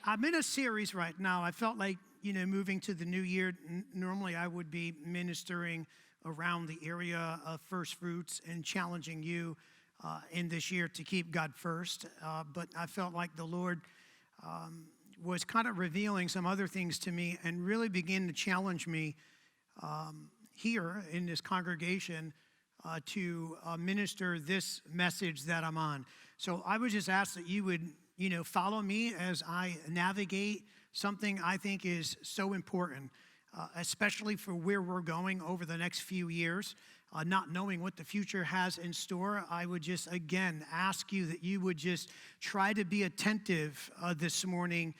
I'm in a series right now. I felt like, moving to the new year, normally I would be ministering around the area of first fruits and challenging you in this year to keep God first. But I felt like the Lord was kind of revealing some other things to me and really began to challenge me here in this congregation to minister this message that I'm on. So I would just ask that you would, follow me as I navigate something I think is so important, especially for where we're going over the next few years. Not knowing what the future has in store, I would just, again, ask you that you would just try to be attentive this morning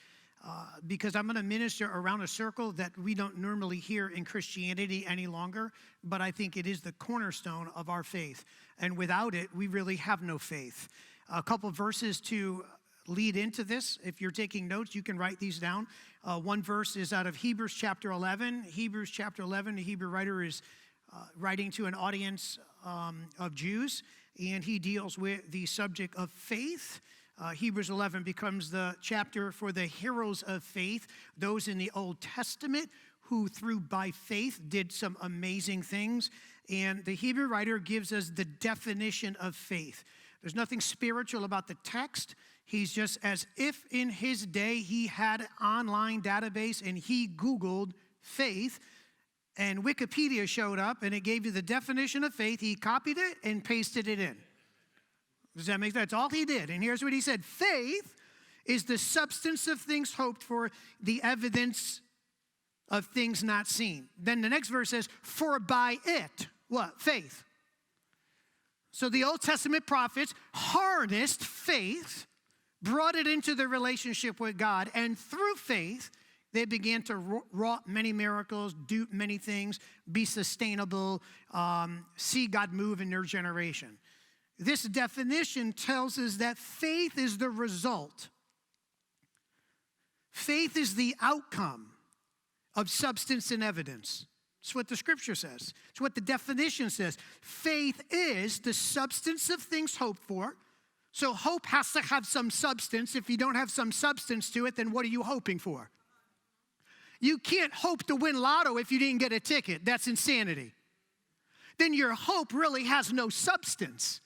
because I'm going to minister around a circle that we don't normally hear in Christianity any longer, but I think it is the cornerstone of our faith. And without it, we really have no faith. A couple verses to lead into this. If you're taking notes, you can write these down. One verse is out of Hebrews chapter 11. Hebrews chapter 11, the Hebrew writer is writing to an audience of Jews, and he deals with the subject of faith. Hebrews 11 becomes the chapter for the heroes of faith, those in the Old Testament who by faith did some amazing things. And the Hebrew writer gives us the definition of faith. There's nothing spiritual about the text. He's just as if in his day he had an online database and he Googled faith and Wikipedia showed up and it gave you the definition of faith. He copied it and pasted it in. Does that make sense? That's all he did. And here's what he said. Faith is the substance of things hoped for, the evidence of things not seen. Then the next verse says, for by it, what? Faith. So the Old Testament prophets harnessed faith, brought it into the relationship with God, and through faith, they began to wrought many miracles, do many things, be sustainable, see God move in their generation. This definition tells us that faith is the result. Faith is the outcome of substance and evidence. That's what the scripture says. It's what the definition says. Faith is the substance of things hoped for. So hope has to have some substance. If you don't have some substance to it, then what are you hoping for? You can't hope to win lotto if you didn't get a ticket. That's insanity. Then your hope really has no substance.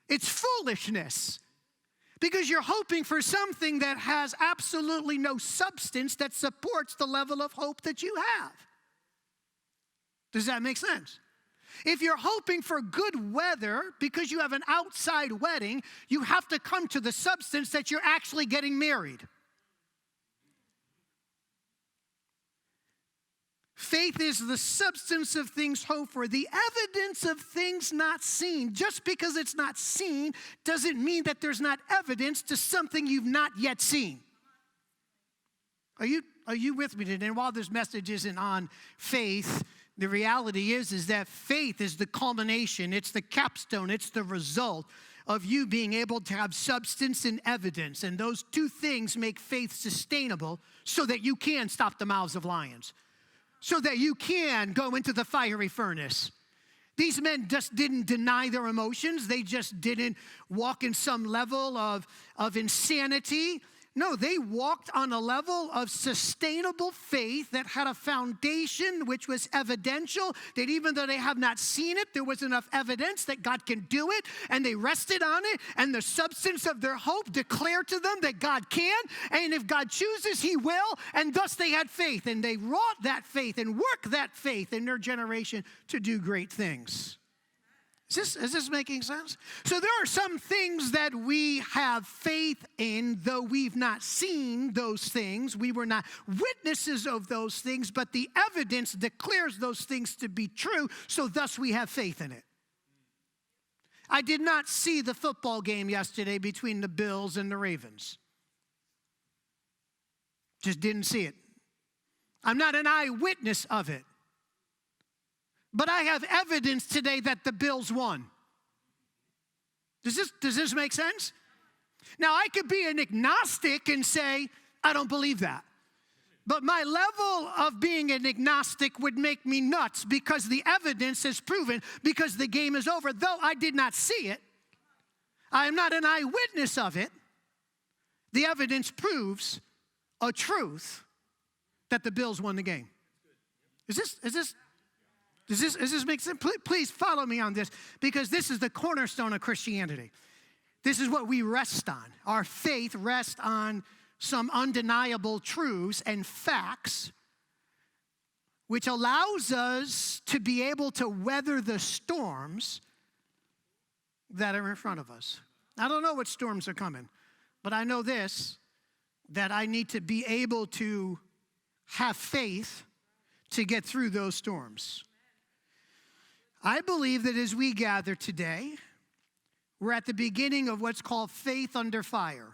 It's foolishness because you're hoping for something that has absolutely no substance that supports the level of hope that you have. Does that make sense? If you're hoping for good weather because you have an outside wedding, you have to come to the substance that you're actually getting married. Faith is the substance of things hoped for, the evidence of things not seen. Just because it's not seen doesn't mean that there's not evidence to something you've not yet seen. Are you with me today? And while this message isn't on faith, the reality is that faith is the culmination, it's the capstone, it's the result of you being able to have substance and evidence. And those two things make faith sustainable so that you can stop the mouths of lions, so that you can go into the fiery furnace. These men just didn't deny their emotions. They just didn't walk in some level of insanity. No, they walked on a level of sustainable faith that had a foundation which was evidential, that even though they have not seen it, there was enough evidence that God can do it, and they rested on it, and the substance of their hope declared to them that God can, and if God chooses, he will, and thus they had faith, and they wrought that faith and worked that faith in their generation to do great things. Is this making sense? So there are some things that we have faith in, though we've not seen those things. We were not witnesses of those things, but the evidence declares those things to be true, so thus we have faith in it. I did not see the football game yesterday between the Bills and the Ravens. Just didn't see it. I'm not an eyewitness of it. But I have evidence today that the Bills won. Does this make sense? Now, I could be an agnostic and say, I don't believe that. But my level of being an agnostic would make me nuts because the evidence is proven, because the game is over. Though I did not see it, I am not an eyewitness of it. The evidence proves a truth that the Bills won the game. Does this make sense? Please follow me on this, because this is the cornerstone of Christianity. This is what we rest on. Our faith rests on some undeniable truths and facts, which allows us to be able to weather the storms that are in front of us. I don't know what storms are coming, but I know this, that I need to be able to have faith to get through those storms. I believe that as we gather today, we're at the beginning of what's called faith under fire.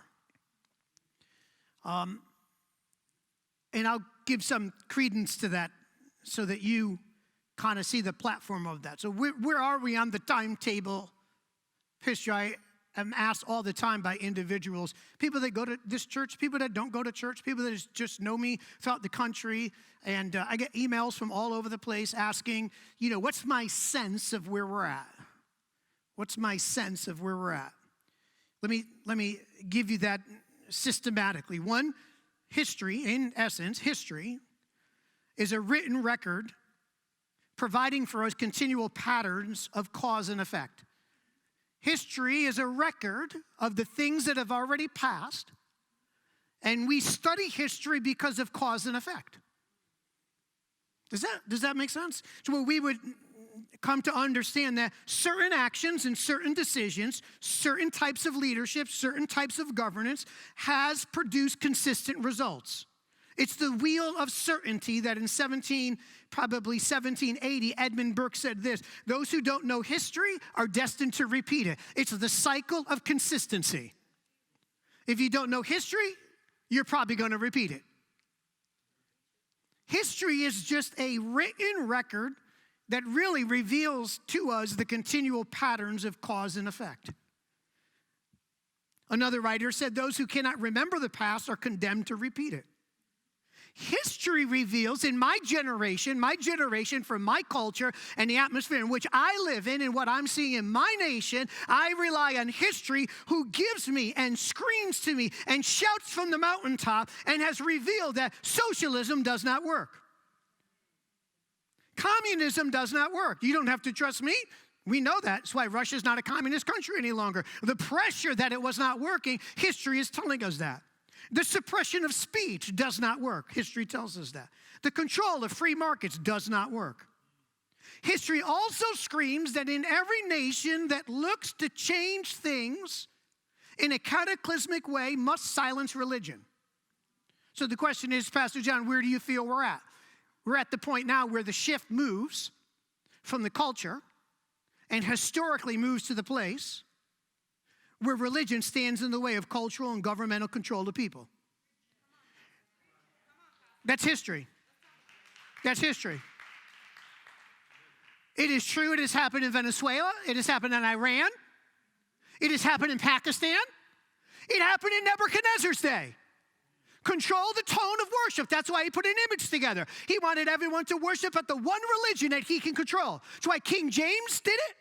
And I'll give some credence to that so that you kind of see the platform of that. So where are we on the timetable history? I am asked all the time by individuals, people that go to this church, people that don't go to church, people that just know me throughout the country. And I get emails from all over the place asking, what's my sense of where we're at? What's my sense of where we're at? Let me give you that systematically. One, history, in essence, history is a written record providing for us continual patterns of cause and effect. History is a record of the things that have already passed, and we study history because of cause and effect. Does that make sense? So we would come to understand that certain actions and certain decisions, certain types of leadership, certain types of governance has produced consistent results. It's the wheel of certainty that in 1780, Edmund Burke said this: those who don't know history are destined to repeat it. It's the cycle of consistency. If you don't know history, you're probably going to repeat it. History is just a written record that really reveals to us the continual patterns of cause and effect. Another writer said those who cannot remember the past are condemned to repeat it. History reveals in my generation from my culture and the atmosphere in which I live in and what I'm seeing in my nation, I rely on history who gives me and screams to me and shouts from the mountaintop and has revealed that socialism does not work. Communism does not work. You don't have to trust me. We know that. That's why Russia's not a communist country any longer. The pressure that it was not working, history is telling us that. The suppression of speech does not work. History tells us that. The control of free markets does not work. History also screams that in every nation that looks to change things in a cataclysmic way must silence religion. So the question is, Pastor John, where do you feel we're at? We're at the point now where the shift moves from the culture and historically moves to the place where religion stands in the way of cultural and governmental control of people. That's history. That's history. It is true it has happened in Venezuela. It has happened in Iran. It has happened in Pakistan. It happened in Nebuchadnezzar's day. Control the tone of worship. That's why he put an image together. He wanted everyone to worship at the one religion that he can control. That's why King James did it.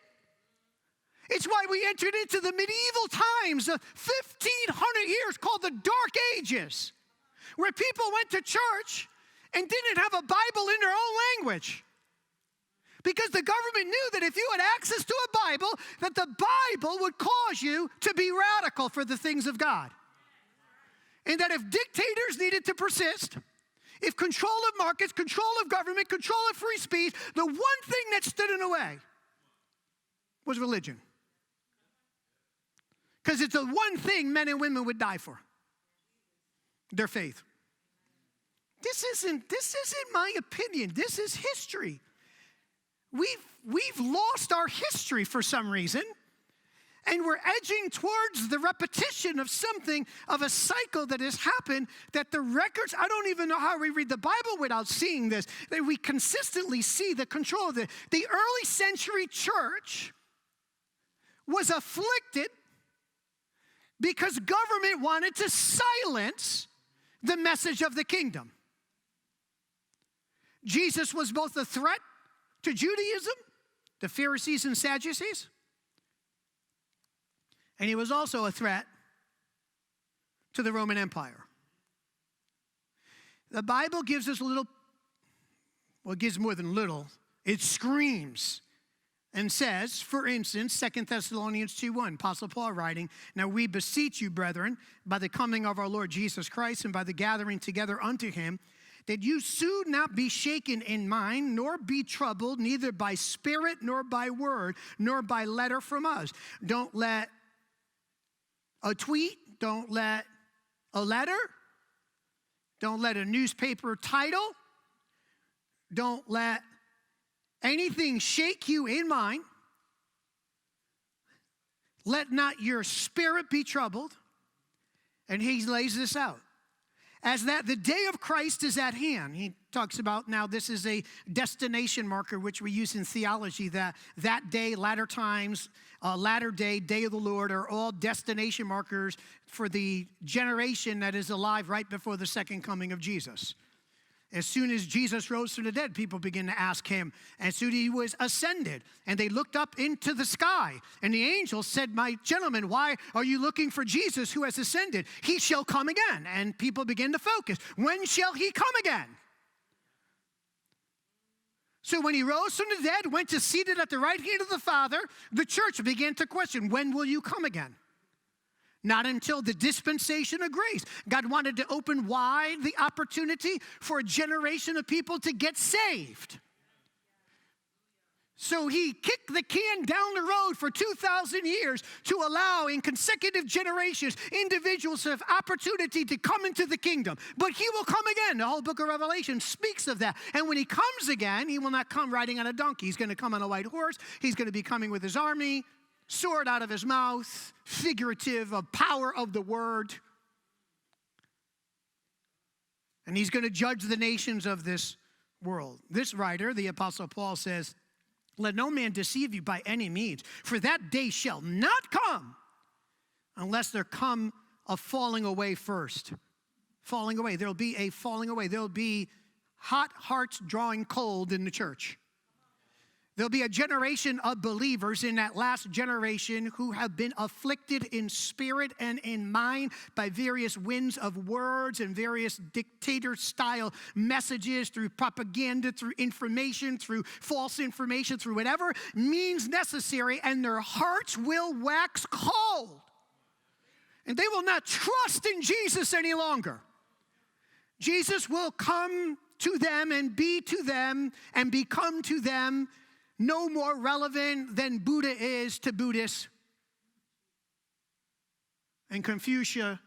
It's why we entered into the medieval times of 1,500 years called the Dark Ages, where people went to church and didn't have a Bible in their own language. Because the government knew that if you had access to a Bible, that the Bible would cause you to be radical for the things of God. And that if dictators needed to persist, if control of markets, control of government, control of free speech, the one thing that stood in the way was religion. Because it's the one thing men and women would die for. Their faith. This isn't my opinion. This is history. We've lost our history for some reason. And we're edging towards the repetition of something, of a cycle that has happened, that the records, I don't even know how we read the Bible without seeing this, that we consistently see the control of it. The early century church was afflicted because government wanted to silence the message of the kingdom. Jesus was both a threat to Judaism, the Pharisees and Sadducees, and he was also a threat to the Roman Empire. The Bible gives us a little, well, it gives more than little. It screams and says, for instance, 2 Thessalonians 2:1, Apostle Paul writing, "Now we beseech you, brethren, by the coming of our Lord Jesus Christ and by the gathering together unto him, that you soon not be shaken in mind, nor be troubled, neither by spirit, nor by word, nor by letter from us." Don't let a tweet, don't let a letter, don't let a newspaper title, don't let anything shake you in mind. Let not your spirit be troubled. And he lays this out. As that the day of Christ is at hand. He talks about now this is a destination marker, which we use in theology, that day, latter times, latter day, day of the Lord are all destination markers for the generation that is alive right before the second coming of Jesus. As soon as Jesus rose from the dead, people began to ask him. As soon as he was ascended, and they looked up into the sky, and the angel said, "My gentlemen, why are you looking for Jesus who has ascended? He shall come again." And people began to focus. When shall he come again? So when he rose from the dead, went to seated at the right hand of the Father, the church began to question, when will you come again? Not until the dispensation of grace. God wanted to open wide the opportunity for a generation of people to get saved. So he kicked the can down the road for 2,000 years to allow in consecutive generations individuals to have opportunity to come into the kingdom. But he will come again. The whole book of Revelation speaks of that. And when he comes again, he will not come riding on a donkey. He's going to come on a white horse. He's going to be coming with his army, sword out of his mouth, figurative of power of the word. And he's going to judge the nations of this world. This writer, the Apostle Paul, says, "Let no man deceive you by any means, for that day shall not come unless there come a falling away first." Falling away. There'll be a falling away. There'll be hot hearts drawing cold in the church. There'll be a generation of believers in that last generation who have been afflicted in spirit and in mind by various winds of words and various dictator-style messages through propaganda, through information, through false information, through whatever means necessary, and their hearts will wax cold. And they will not trust in Jesus any longer. Jesus will come to them and be to them and become to them no more relevant than Buddha is to Buddhists. And Confucius,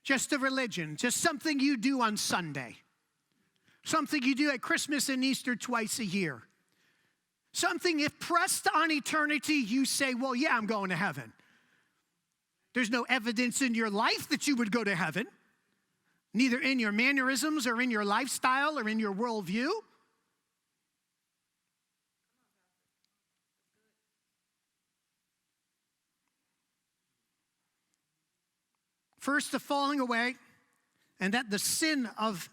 just a religion, just something you do on Sunday. Something you do at Christmas and Easter twice a year. Something, if pressed on eternity, you say, well, yeah, I'm going to heaven. There's no evidence in your life that you would go to heaven, neither in your mannerisms or in your lifestyle or in your worldview. First, the falling away, and that the sin of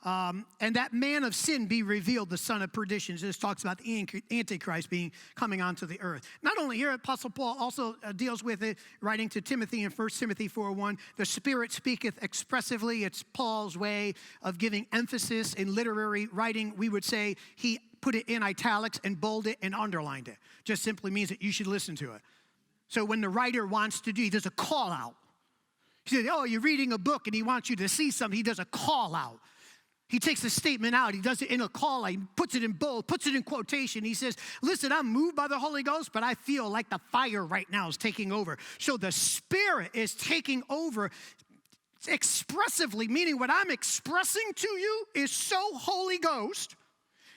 and that man of sin be revealed, the son of perdition. This talks about the Antichrist coming onto the earth. Not only here, Apostle Paul also deals with it, writing to Timothy in 1 Timothy 4:1. The Spirit speaketh expressively. It's Paul's way of giving emphasis in literary writing. We would say he put it in italics and bolded it and underlined it. Just simply means that you should listen to it. So when the writer wants to do, he does a call out. He says, oh, you're reading a book and he wants you to see something. He does a call out. He takes a statement out. He does it in a call. He puts it in bold, puts it in quotation. He says, listen, I'm moved by the Holy Ghost, but I feel like the fire right now is taking over. So the Spirit is taking over expressively, meaning what I'm expressing to you is so Holy Ghost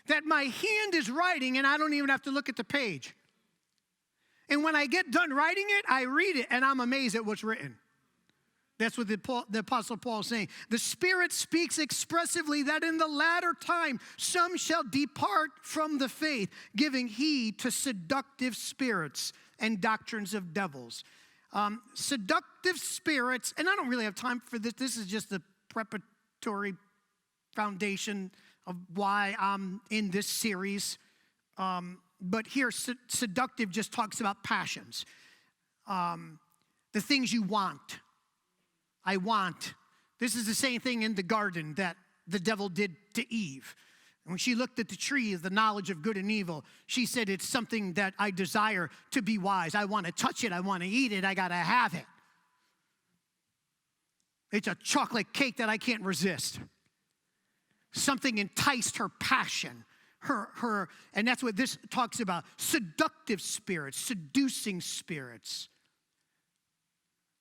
that my hand is writing and I don't even have to look at the page. And when I get done writing it, I read it and I'm amazed at what's written. That's what the Apostle Paul is saying. The Spirit speaks expressively that in the latter time some shall depart from the faith, giving heed to seductive spirits and doctrines of devils. Seductive spirits, and I don't really have time for this. This is just the preparatory foundation of why I'm in this series. But here, seductive just talks about passions. The things you want. I want. This is the same thing in the garden that the devil did to Eve. And when she looked at the tree of the knowledge of good and evil, she said, it's something that I desire to be wise. I want to touch it. I want to eat it. I got to have it. It's a chocolate cake that I can't resist. Something enticed her passion. And that's what this talks about. Seductive spirits, seducing spirits.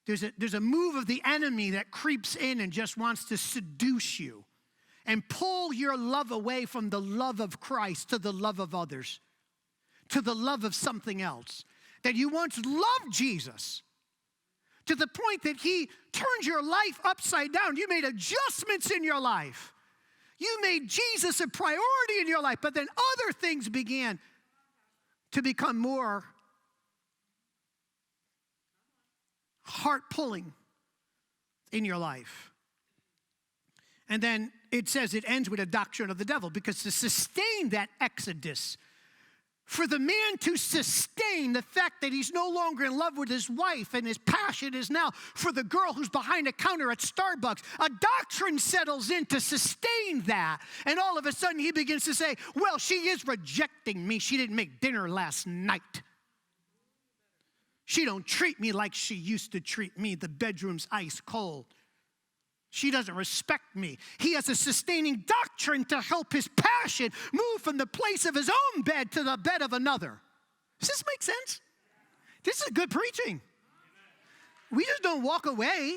There's a move of the enemy that creeps in and just wants to seduce you and pull your love away from the love of Christ to the love of others, to the love of something else. That you once loved Jesus to the point that he turned your life upside down. You made adjustments in your life. You made Jesus a priority in your life, but then other things began to become more heart-pulling in your life. And then it says it ends with a doctrine of the devil, because to sustain that exodus, for the man to sustain the fact that he's no longer in love with his wife and his passion is now for the girl who's behind a counter at Starbucks, a doctrine settles in to sustain that. And all of a sudden he begins to say, well, she is rejecting me. She didn't make dinner last night. She don't treat me like she used to treat me. The bedroom's ice cold. She doesn't respect me. He has a sustaining doctrine to help his passion move from the place of his own bed to the bed of another. Does this make sense? This is good preaching. We just don't walk away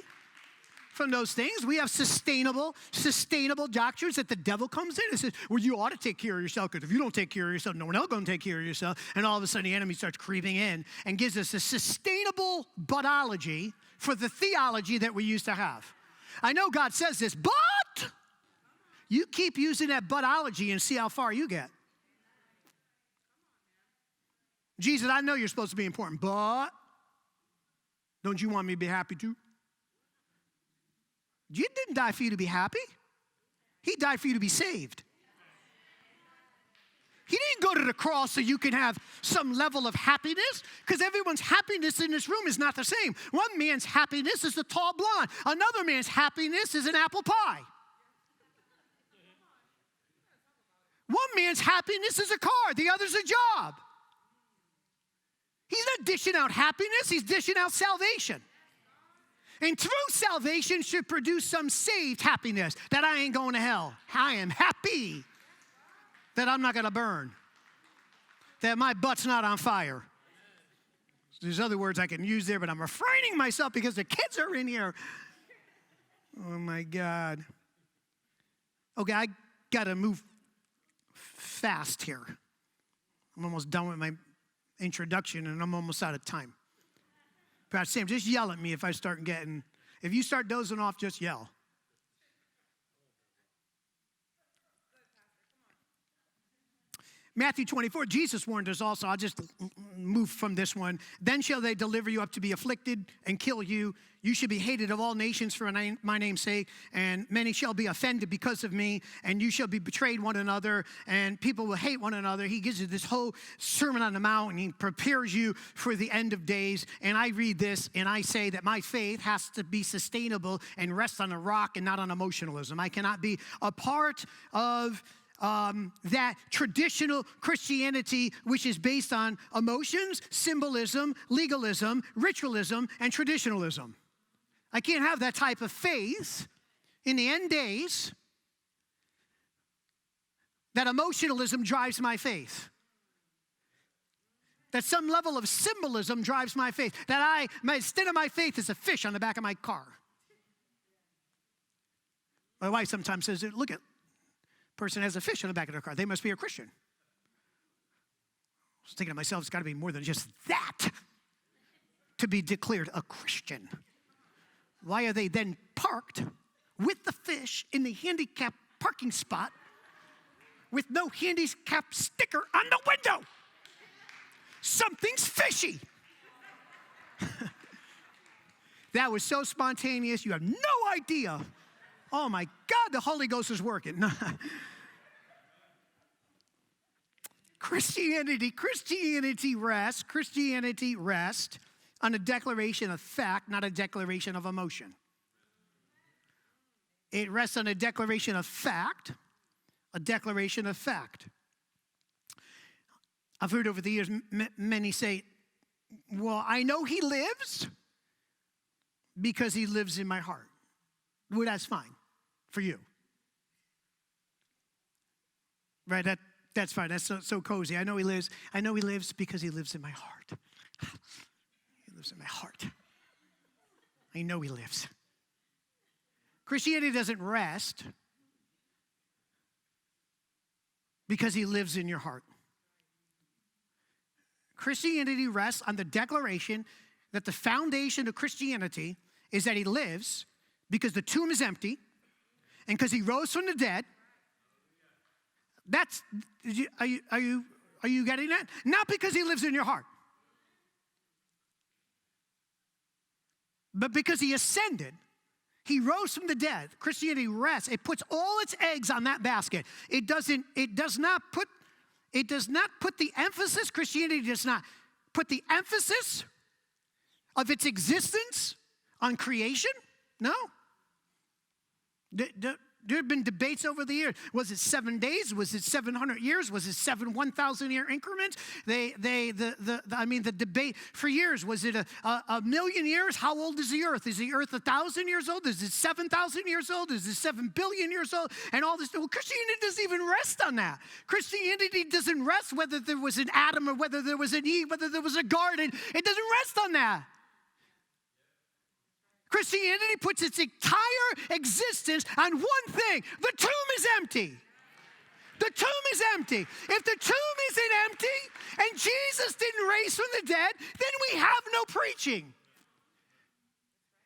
from those things. We have sustainable doctrines that the devil comes in and says, well, you ought to take care of yourself, because if you don't take care of yourself, no one else is going to take care of yourself. And all of a sudden the enemy starts creeping in and gives us a sustainable buttology for the theology that we used to have. I know God says this, but you keep using that buttology and see how far you get. Jesus, I know you're supposed to be important, but don't you want me to be happy too? Jesus didn't die for you to be happy. He died for you to be saved. He didn't go to the cross so you can have some level of happiness, because everyone's happiness in this room is not the same. One man's happiness is a tall blonde. Another man's happiness is an apple pie. One man's happiness is a car. The other's a job. He's not dishing out happiness. He's dishing out salvation. And through salvation should produce some saved happiness, that I ain't going to hell. I am happy that I'm not going to burn, that my butt's not on fire. There's other words I can use there, but I'm refraining myself because the kids are in here. Oh, my God. Okay, I got to move fast here. I'm almost done with my introduction, and I'm almost out of time. Pastor Sam, just yell at me if if you start dozing off, just yell. Matthew 24, Jesus warned us also. I'll just move from this one. Then shall they deliver you up to be afflicted and kill you. You should be hated of all nations for my name's sake, and many shall be offended because of me, and you shall be betrayed one another, and people will hate one another. He gives you this whole Sermon on the Mount, and he prepares you for the end of days. And I read this, and I say that my faith has to be sustainable and rest on a rock and not on emotionalism. I cannot be a part of that traditional Christianity, which is based on emotions, symbolism, legalism, ritualism, and traditionalism. I can't have that type of faith in the end days, that emotionalism drives my faith, that some level of symbolism drives my faith, that instead of my faith is a fish on the back of my car. My wife sometimes says, look at person has a fish on the back of their car. They must be a Christian. I was thinking to myself, it's got to be more than just that to be declared a Christian. Why are they then parked with the fish in the handicap parking spot with no handicap sticker on the window? Something's fishy. That was so spontaneous, you have no idea. Oh my God, the Holy Ghost is working. Christianity rests on a declaration of fact, not a declaration of emotion. It rests on a declaration of fact, a declaration of fact. I've heard over the years many say, well, I know he lives because he lives in my heart. Well, that's fine for you. Right, that's fine. That's so cozy. I know he lives because he lives in my heart. He lives in my heart. I know he lives. Christianity doesn't rest because he lives in your heart. Christianity rests on the declaration that the foundation of Christianity is that he lives because the tomb is empty and because he rose from the dead. Are you getting that? Not because he lives in your heart, but because he ascended. He rose from the dead. Christianity rests. It puts all its eggs on that basket. It does not put the emphasis, Christianity does not put the emphasis of its existence on creation. No. There have been debates over the years. Was it 7 days? Was it 700 years? Was it 7 1,000-year increments? The debate for years, was it a million years? How old is the earth? Is the earth 1,000 years old? Is it 7,000 years old? Is it 7 billion years old? And all this. Well, Christianity doesn't even rest on that. Christianity doesn't rest whether there was an Adam or whether there was an Eve, whether there was a garden. It doesn't rest on that. Christianity puts its entire existence on one thing. The tomb is empty. The tomb is empty. If the tomb isn't empty and Jesus didn't raise from the dead, then we have no preaching.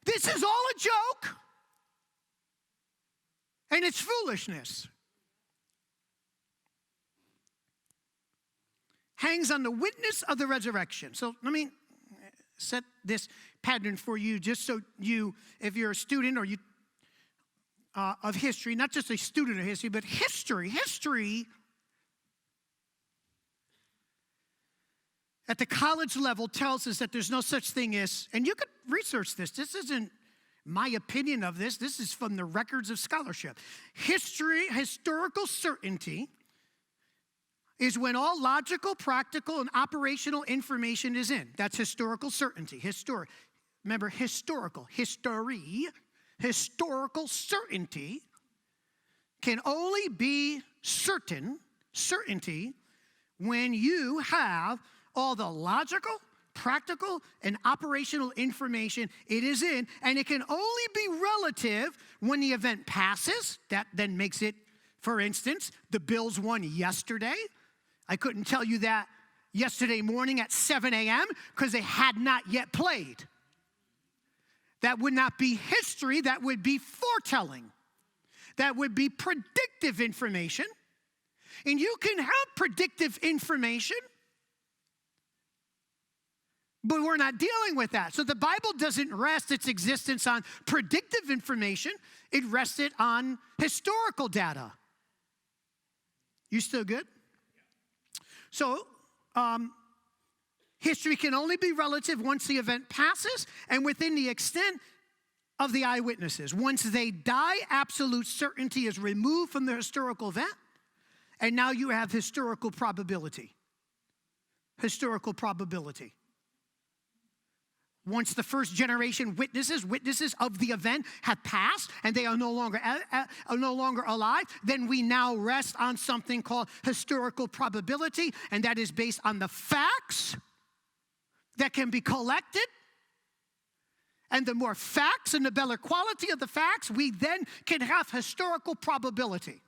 This is all a joke. And it's foolishness. Hangs on the witness of the resurrection. So let me set this pattern for you, just so you, if you're a student or you of history, not just a student of history, but history at the college level tells us that there's no such thing as, and you could research this. This isn't my opinion of this. This is from the records of scholarship. Historical certainty is when all logical, practical, and operational information is in. That's historical certainty. Remember, historical certainty can only be certainty, when you have all the logical, practical, and operational information it is in, and it can only be relative when the event passes. That then makes it, for instance, the Bills won yesterday. I couldn't tell you that yesterday morning at 7 a.m. because they had not yet played. That would not be history. That would be foretelling. That would be predictive information. And you can have predictive information, but we're not dealing with that. So the Bible doesn't rest its existence on predictive information. It rested on historical data. You still good? So, history can only be relative once the event passes and within the extent of the eyewitnesses. Once they die, absolute certainty is removed from the historical event, and now you have historical probability. Historical probability. Once the first generation witnesses of the event have passed and they are no longer alive, then we now rest on something called historical probability, and that is based on the facts that can be collected. And the more facts and the better quality of the facts, we then can have historical probability.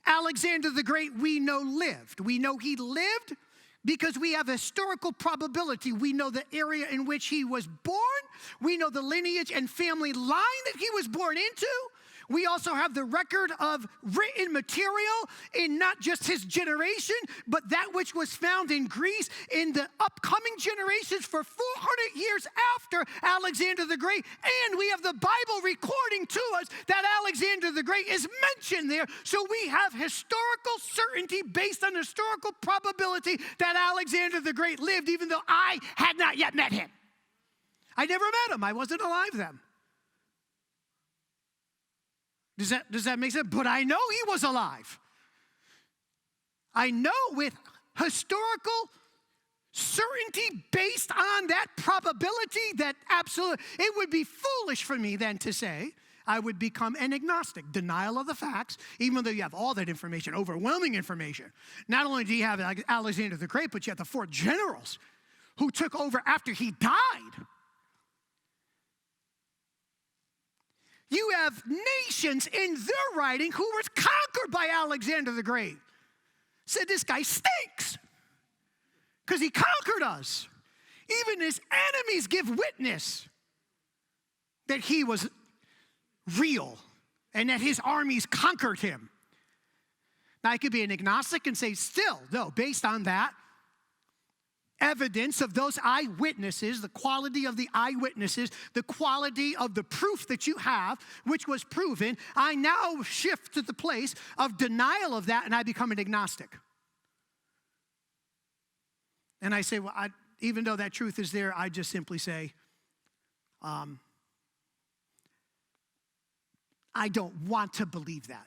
Alexander the Great, we know lived. We know he lived because we have historical probability. We know the area in which he was born. We know the lineage and family line that he was born into. We also have the record of written material in not just his generation, but that which was found in Greece in the upcoming generations for 400 years after Alexander the Great. And we have the Bible recording to us that Alexander the Great is mentioned there. So we have historical certainty based on historical probability that Alexander the Great lived, even though I had not yet met him. I never met him. I wasn't alive then. Does that make sense? But I know he was alive. I know with historical certainty based on that probability that absolutely, it would be foolish for me then to say I would become an agnostic, denial of the facts, even though you have all that information, overwhelming information. Not only do you have Alexander the Great, but you have the 4 generals who took over after he died. You have nations in their writing who were conquered by Alexander the Great. Said this guy stinks because he conquered us. Even his enemies give witness that he was real and that his armies conquered him. Now, I could be an agnostic and say, still, no, based on that evidence of those eyewitnesses, the quality of the eyewitnesses, the quality of the proof that you have, which was proven, I now shift to the place of denial of that and I become an agnostic. And I say, well, even though that truth is there, I just simply say, I don't want to believe that.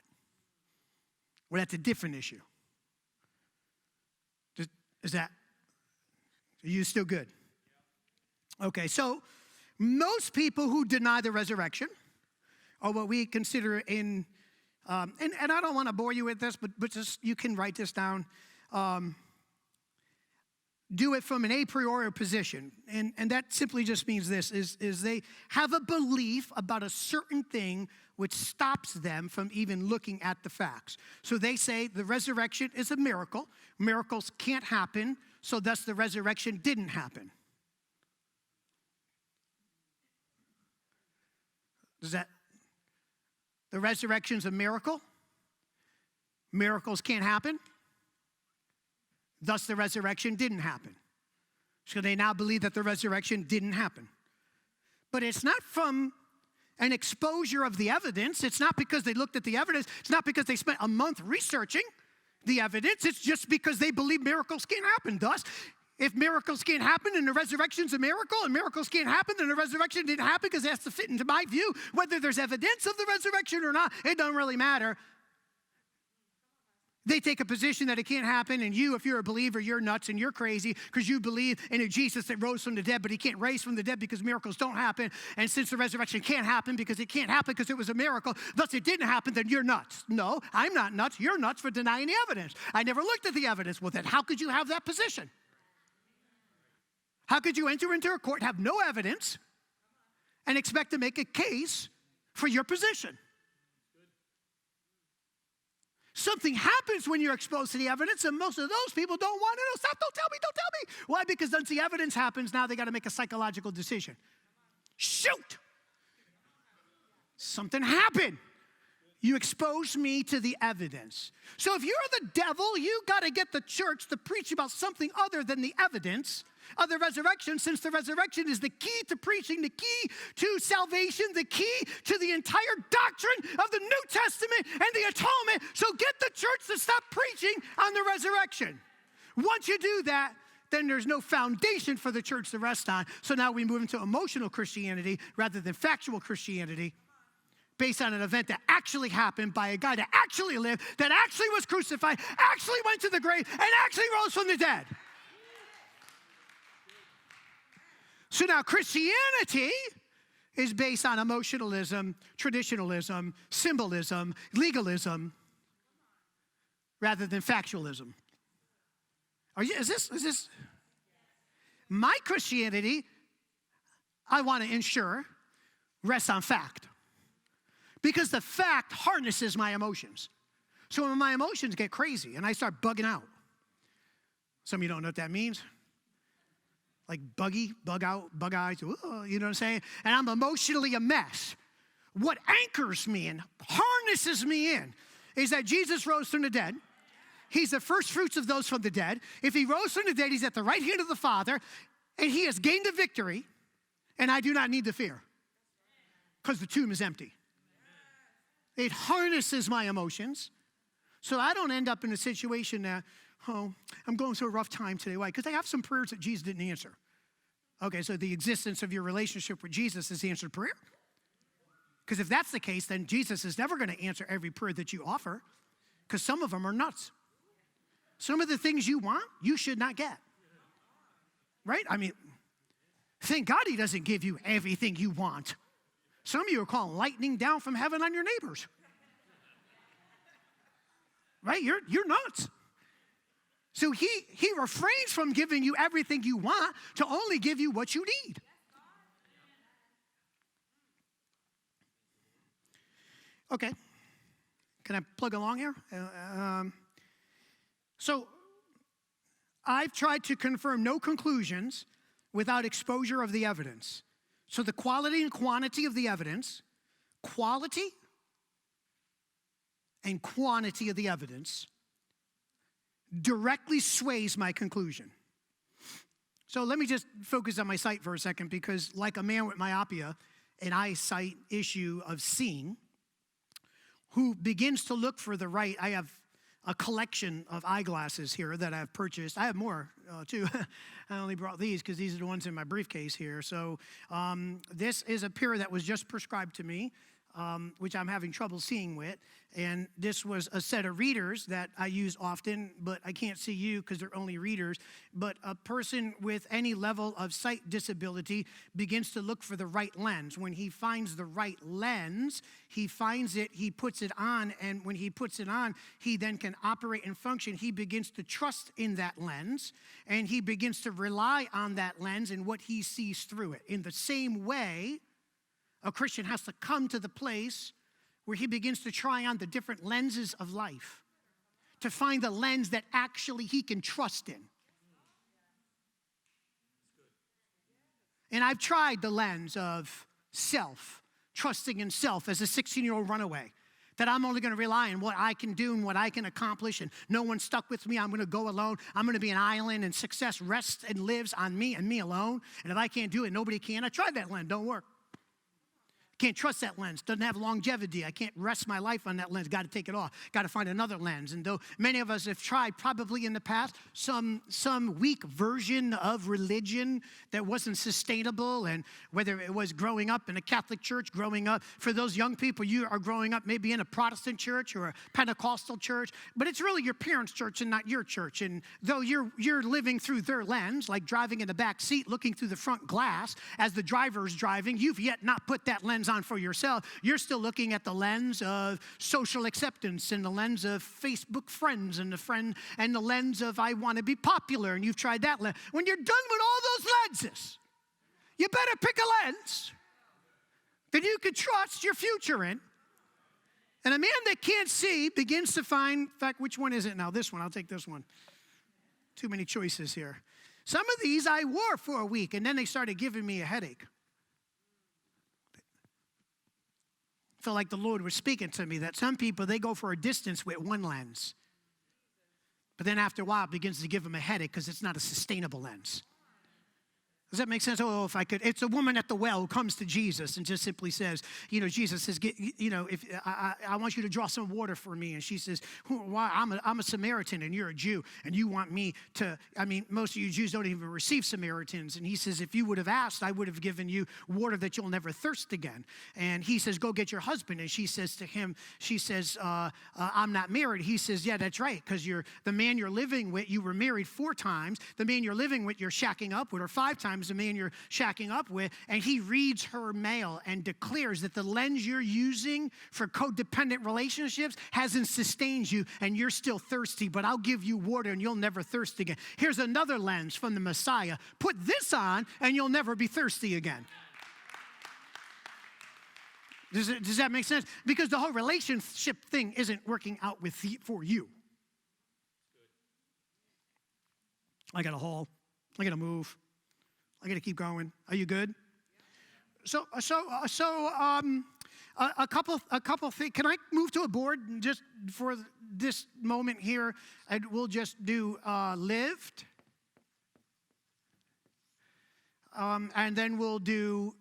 Well, that's a different issue. Is that, are you still good? Okay, so most people who deny the resurrection are what we consider in, and I don't want to bore you with this, but just you can write this down. Do it from an a priori position. And that simply just means this, is they have a belief about a certain thing which stops them from even looking at the facts. So they say the resurrection is a miracle. Miracles can't happen, so thus the resurrection didn't happen. The resurrection's a miracle? Miracles can't happen? Thus the resurrection didn't happen. So they now believe that the resurrection didn't happen. But it's not from an exposure of the evidence. It's not because they looked at the evidence. It's not because they spent a month researching the evidence. It's just because they believe miracles can't happen. Thus, if miracles can't happen and the resurrection's a miracle and miracles can't happen, then the resurrection didn't happen because it has to fit into my view. Whether there's evidence of the resurrection or not, it doesn't really matter. They take a position that it can't happen, and you, if you're a believer, you're nuts and you're crazy because you believe in a Jesus that rose from the dead, but he can't raise from the dead because miracles don't happen. And since the resurrection can't happen because it can't happen because it was a miracle, thus it didn't happen, then you're nuts. No, I'm not nuts. You're nuts for denying the evidence. I never looked at the evidence. Well, then how could you have that position? How could you enter into a court, have no evidence, and expect to make a case for your position? Something happens when you're exposed to the evidence, and most of those people don't want to know. Stop, don't tell me. Why? Because once the evidence happens, now they got to make a psychological decision. Shoot! Something happened. You exposed me to the evidence. So if you're the devil, you got to get the church to preach about something other than the evidence of the resurrection, since the resurrection is the key to preaching, the key to salvation, the key to the entire doctrine of the New Testament and the atonement. So get the church to stop preaching on the resurrection. Once you do that, then there's no foundation for the church to rest on. So now we move into emotional Christianity rather than factual Christianity, based on an event that actually happened by a guy that actually lived, that actually was crucified, actually went to the grave, and actually rose from the dead. So now Christianity is based on emotionalism, traditionalism, symbolism, legalism, rather than factualism. Is this? My Christianity, I want to ensure, rests on fact. Because the fact harnesses my emotions. So when my emotions get crazy and I start bugging out, some of you don't know what that means. Like buggy, bug out, bug eyes, you know what I'm saying? And I'm emotionally a mess. What anchors me and harnesses me in is that Jesus rose from the dead. He's the first fruits of those from the dead. If he rose from the dead, he's at the right hand of the Father, and he has gained the victory, and I do not need to fear because the tomb is empty. It harnesses my emotions so I don't end up in a situation that, oh, I'm going through a rough time today. Why? Because I have some prayers that Jesus didn't answer. Okay, so the existence of your relationship with Jesus is the answered prayer. Because if that's the case, then Jesus is never going to answer every prayer that you offer, because some of them are nuts. Some of the things you want, you should not get. Right? I mean, thank God he doesn't give you everything you want. Some of you are calling lightning down from heaven on your neighbors. Right? You're nuts. So he refrains from giving you everything you want to only give you what you need. Okay. Can I plug along here? So I've tried to confirm no conclusions without exposure of the evidence. So the quality and quantity of the evidence, quality and quantity of the evidence directly sways my conclusion. So let me just focus on my sight for a second, because like a man with myopia, an eyesight issue of seeing, who begins to look for the right, I have a collection of eyeglasses here that I've purchased. I have more too. I only brought these because these are the ones in my briefcase here. So this is a pair that was just prescribed to me, which I'm having trouble seeing with. And this was a set of readers that I use often, but I can't see you because they're only readers. But a person with any level of sight disability begins to look for the right lens. When he finds the right lens, he finds it, he puts it on, and when he puts it on, he then can operate and function. He begins to trust in that lens, and he begins to rely on that lens and what he sees through it. In the same way, a Christian has to come to the place where he begins to try on the different lenses of life to find the lens that actually he can trust in. And I've tried the lens of self, trusting in self as a 16-year-old runaway, that I'm only going to rely on what I can do and what I can accomplish, and no one's stuck with me. I'm going to go alone. I'm going to be an island, and success rests and lives on me and me alone. And if I can't do it, nobody can. I tried that lens. Don't work. Can't trust that lens. Doesn't have longevity. I can't rest my life on that lens. Got to take it off. Got to find another lens. And though many of us have tried probably in the past some weak version of religion that wasn't sustainable, and whether it was growing up in a Catholic church, growing up, for those young people, you are growing up maybe in a Protestant church or a Pentecostal church, but it's really your parents' church and not your church. And though you're living through their lens, like driving in the back seat, looking through the front glass as the driver is driving, you've yet not put that lens on for yourself. You're still looking at the lens of social acceptance and the lens of Facebook friends and the lens of I want to be popular, and you've tried that lens. When you're done with all those lenses, you better pick a lens that you can trust your future in. And a man that can't see begins to find, in fact, which one is it now? This one. I'll take this one. Too many choices here. Some of these I wore for a week, and then they started giving me a headache. Felt like the Lord was speaking to me that some people, they go for a distance with one lens. But then after a while, it begins to give them a headache because it's not a sustainable lens. Does that make sense? Oh, if I could. It's a woman at the well who comes to Jesus and just simply says, Jesus says, if I want you to draw some water for me. And she says, why? I'm a Samaritan and you're a Jew. And you want me to, most of you Jews don't even receive Samaritans. And he says, if you would have asked, I would have given you water that you'll never thirst again. And he says, go get your husband. And she says to him, I'm not married. He says, yeah, that's right. Because the man you're living with, you were married 4 times. The man you're living with, you're shacking up with, or 5 times. The man you're shacking up with, and he reads her mail and declares that the lens you're using for codependent relationships hasn't sustained you, and you're still thirsty, but I'll give you water and you'll never thirst again. Here's another lens from the Messiah. Put this on and you'll never be thirsty again. Does that make sense? Because the whole relationship thing isn't working out for you. I got to haul. I got to move. I got to keep going. Are you good? So A couple things. Can I move to a board just for this moment here? And we'll just do lived. And then we'll do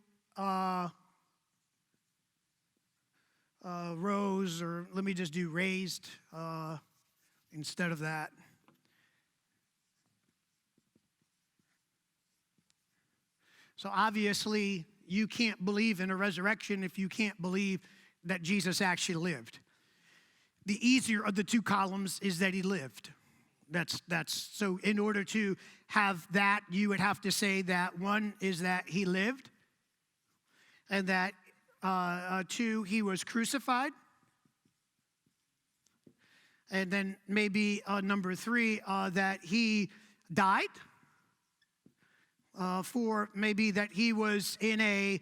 rose, or let me just do raised instead of that. So obviously, you can't believe in a resurrection if you can't believe that Jesus actually lived. The easier of the two columns is that he lived. That's so in order to have that, you would have to say that one is that he lived, and that two, he was crucified, and then maybe number three, that he died. Four, maybe that he was in a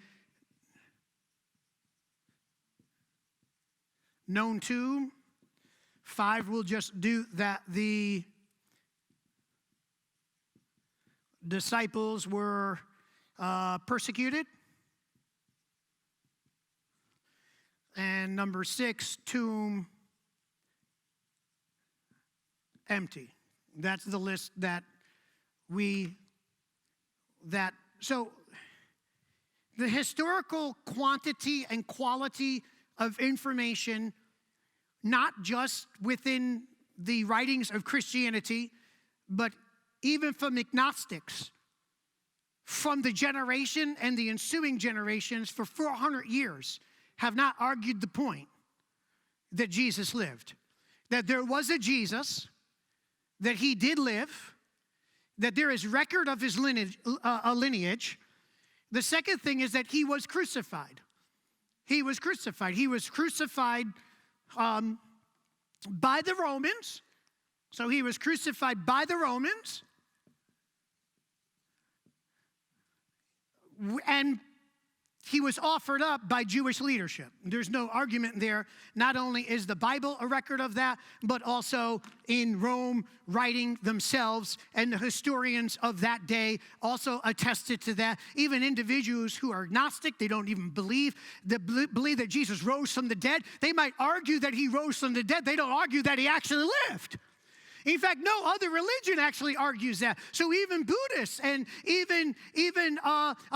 known tomb. Five, we'll just do that the disciples were persecuted. And number six, tomb empty. That's the list so the historical quantity and quality of information, not just within the writings of Christianity, but even from agnostics, from the generation and the ensuing generations for 400 years, have not argued the point that Jesus lived. That there was a Jesus, that he did live, that there is record of his lineage. The second thing is that he was crucified. He was crucified. He was crucified by the Romans. So he was crucified by the Romans. And he was offered up by Jewish leadership. There's no argument there. Not only is the Bible a record of that, but also in Rome, writing themselves, and the historians of that day also attested to that. Even individuals who are agnostic, they don't even believe that Jesus rose from the dead. They might argue that he rose from the dead. They don't argue that he actually lived. In fact, no other religion actually argues that. So even Buddhists and even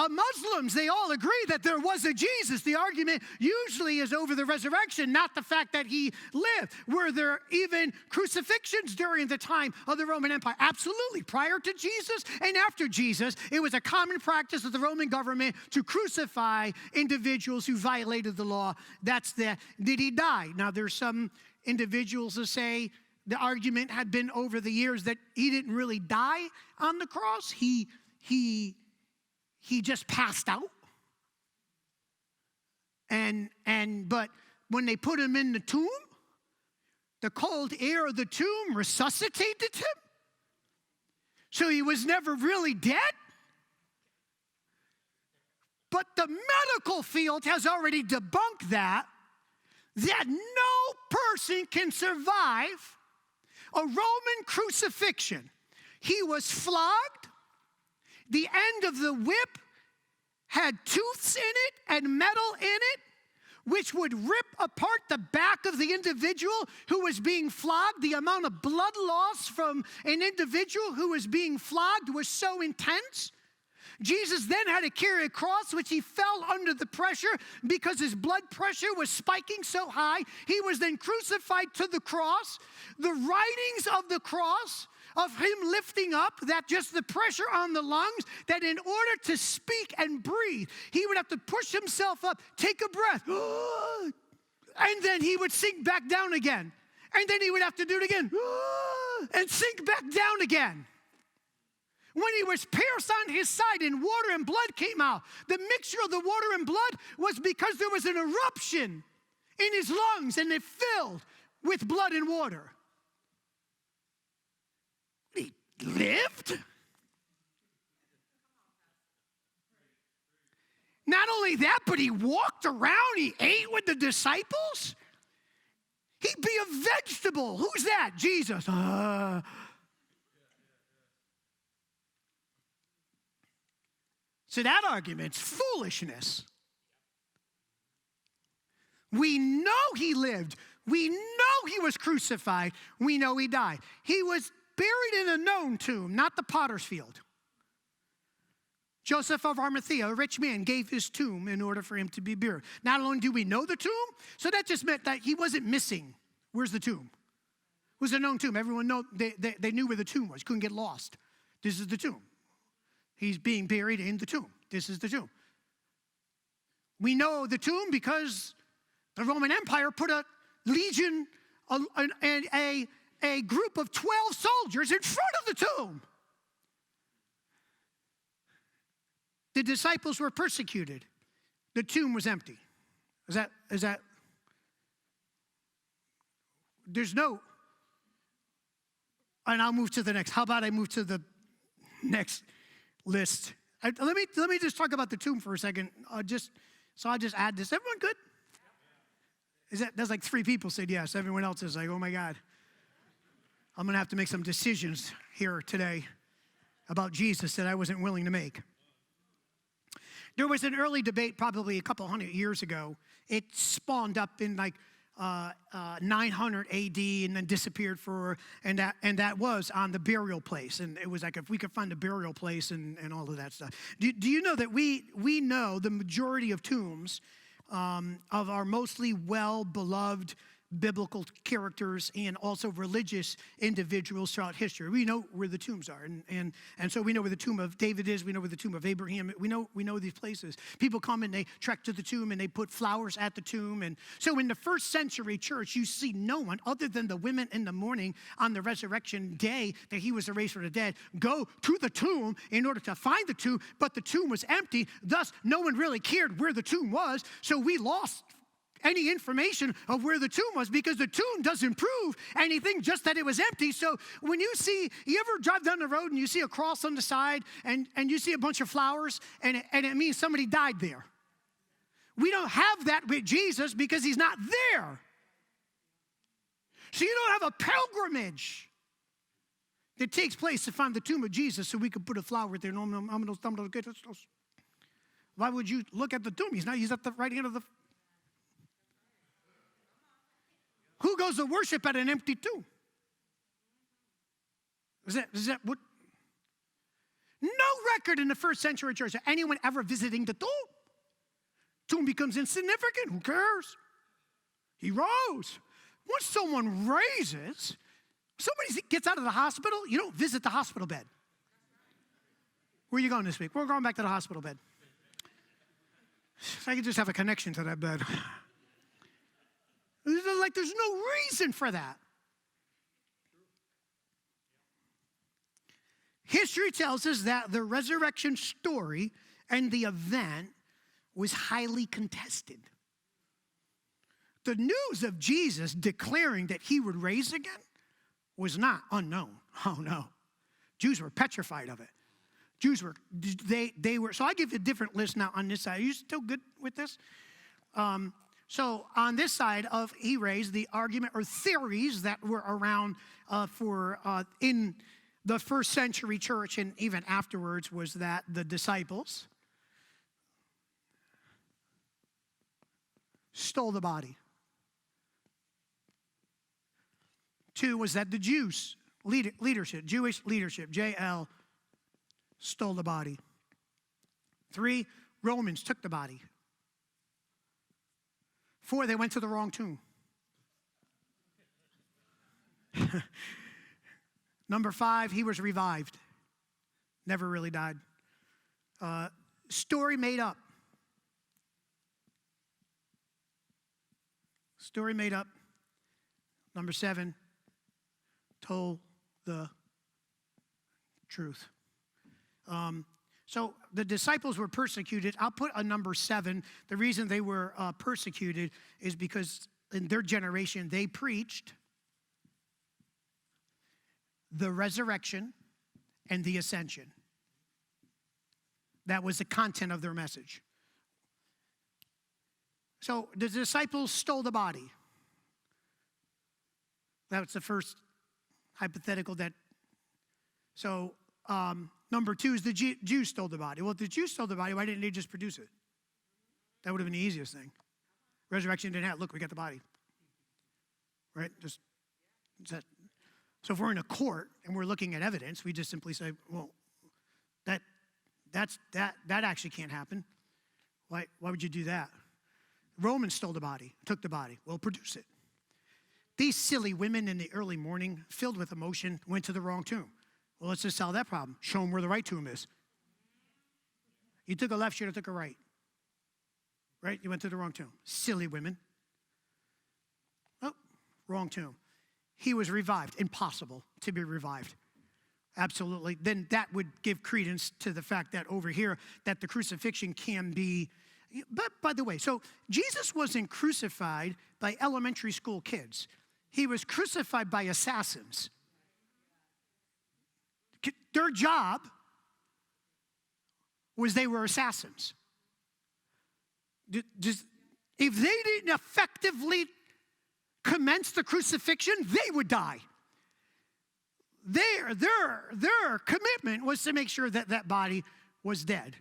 Muslims, they all agree that there was a Jesus. The argument usually is over the resurrection, not the fact that he lived. Were there even crucifixions during the time of the Roman Empire? Absolutely. Prior to Jesus and after Jesus, it was a common practice of the Roman government to crucify individuals who violated the law. Did he die? Now, there's some individuals who say, the argument had been over the years that he didn't really die on the cross. He just passed out. But when they put him in the tomb, the cold air of the tomb resuscitated him. So he was never really dead. But the medical field has already debunked that no person can survive a Roman crucifixion. He was flogged. The end of the whip had tooths in it and metal in it, which would rip apart the back of the individual who was being flogged. The amount of blood loss from an individual who was being flogged was so intense. Jesus then had to carry a cross, which he fell under the pressure because his blood pressure was spiking so high. He was then crucified to the cross. The writings of the cross, of him lifting up, that just the pressure on the lungs, that in order to speak and breathe, he would have to push himself up, take a breath, and then he would sink back down again. And then he would have to do it again, and sink back down again. When he was pierced on his side and water and blood came out, the mixture of the water and blood was because there was an eruption in his lungs and it filled with blood and water. He lived. Not only that, but he walked around, he ate with the disciples. He'd be a vegetable. Who's that? Jesus. So that argument's foolishness. We know he lived. We know he was crucified. We know he died. He was buried in a known tomb, not the potter's field. Joseph of Arimathea, a rich man, gave his tomb in order for him to be buried. Not only do we know the tomb, so that just meant that he wasn't missing. Where's the tomb? It was a known tomb. Everyone they knew where the tomb was. Couldn't get lost. This is the tomb. He's being buried in the tomb. This is the tomb. We know the tomb because the Roman Empire put a legion and a group of 12 soldiers in front of the tomb. The disciples were persecuted. The tomb was empty. Is that? There's no. And I'll move to the next. How about I move to the next list? Let me just talk about the tomb for a second. I'll just add this. Everyone good? There's like 3 people said yes. Everyone else is like, oh my God. I'm going to have to make some decisions here today about Jesus that I wasn't willing to make. There was an early debate probably a couple hundred years ago. It spawned up in like 900 AD and then disappeared and that was on the burial place. And it was like if we could find a burial place and all of that stuff. Do you know that we know the majority of tombs of our mostly well-beloved biblical characters and also religious individuals throughout history? We know where the tombs are. And so we know where the tomb of David is. We know where the tomb of Abraham. We know these places. People come and they trek to the tomb and they put flowers at the tomb. And so in the first century church, you see no one other than the women in the morning on the resurrection day that he was raised from the dead go to the tomb in order to find the tomb, but the tomb was empty. Thus, no one really cared where the tomb was. So we lost any information of where the tomb was because the tomb doesn't prove anything, just that it was empty. So when you ever drive down the road and you see a cross on the side and you see a bunch of flowers and it means somebody died there. We don't have that with Jesus because he's not there. So you don't have a pilgrimage that takes place to find the tomb of Jesus so we could put a flower there. Why would you look at the tomb? He's at the right hand of the. Who goes to worship at an empty tomb? Is that what? No record in the first century church of anyone ever visiting the tomb. Tomb becomes insignificant. Who cares? He rose. Once someone raises, somebody gets out of the hospital, you don't visit the hospital bed. Where are you going this week? We're going back to the hospital bed. I could just have a connection to that bed. Like there's no reason for that. History tells us that the resurrection story and the event was highly contested. The news of Jesus declaring that he would raise again was not unknown. Oh no. Jews were petrified of it. They were, so I give you a different list now on this side. Are you still good with this? So on this side of he raised, the argument or theories that were around in the first century church and even afterwards was that the disciples stole the body. 2 was that the Jews, leadership, Jewish leadership, JL, stole the body. 3, Romans took the body. 4, they went to the wrong tomb. Number 5, he was revived. Never really died. Story made up. Story made up. Number 7, told the truth. So the disciples were persecuted. I'll put a number 7. The reason they were persecuted is because in their generation, they preached the resurrection and the ascension. That was the content of their message. So the disciples stole the body. That was the first hypothetical that, so number 2 is the Jews stole the body. Well, if the Jews stole the body, why didn't they just produce it? That would have been the easiest thing, Resurrection didn't happen. Look, we got the body. Right? Just that. So if we're in a court and we're looking at evidence, we just simply say, well, that actually can't happen. Why would you do that? Romans stole the body, took the body. Well, produce it. These silly women in the early morning, filled with emotion, went to the wrong tomb. Well, let's just solve that problem. Show them where the right tomb is. You took a left, should have took a right. Right? You went to the wrong tomb. Silly women. Oh, wrong tomb. He was revived. Impossible to be revived. Absolutely. Then that would give credence to the fact that over here, that the crucifixion can be. But by the way, so Jesus wasn't crucified by elementary school kids. He was crucified by assassins. Their job was they were assassins. If they didn't effectively commence the crucifixion, they would die. Their commitment was to make sure that that body was dead.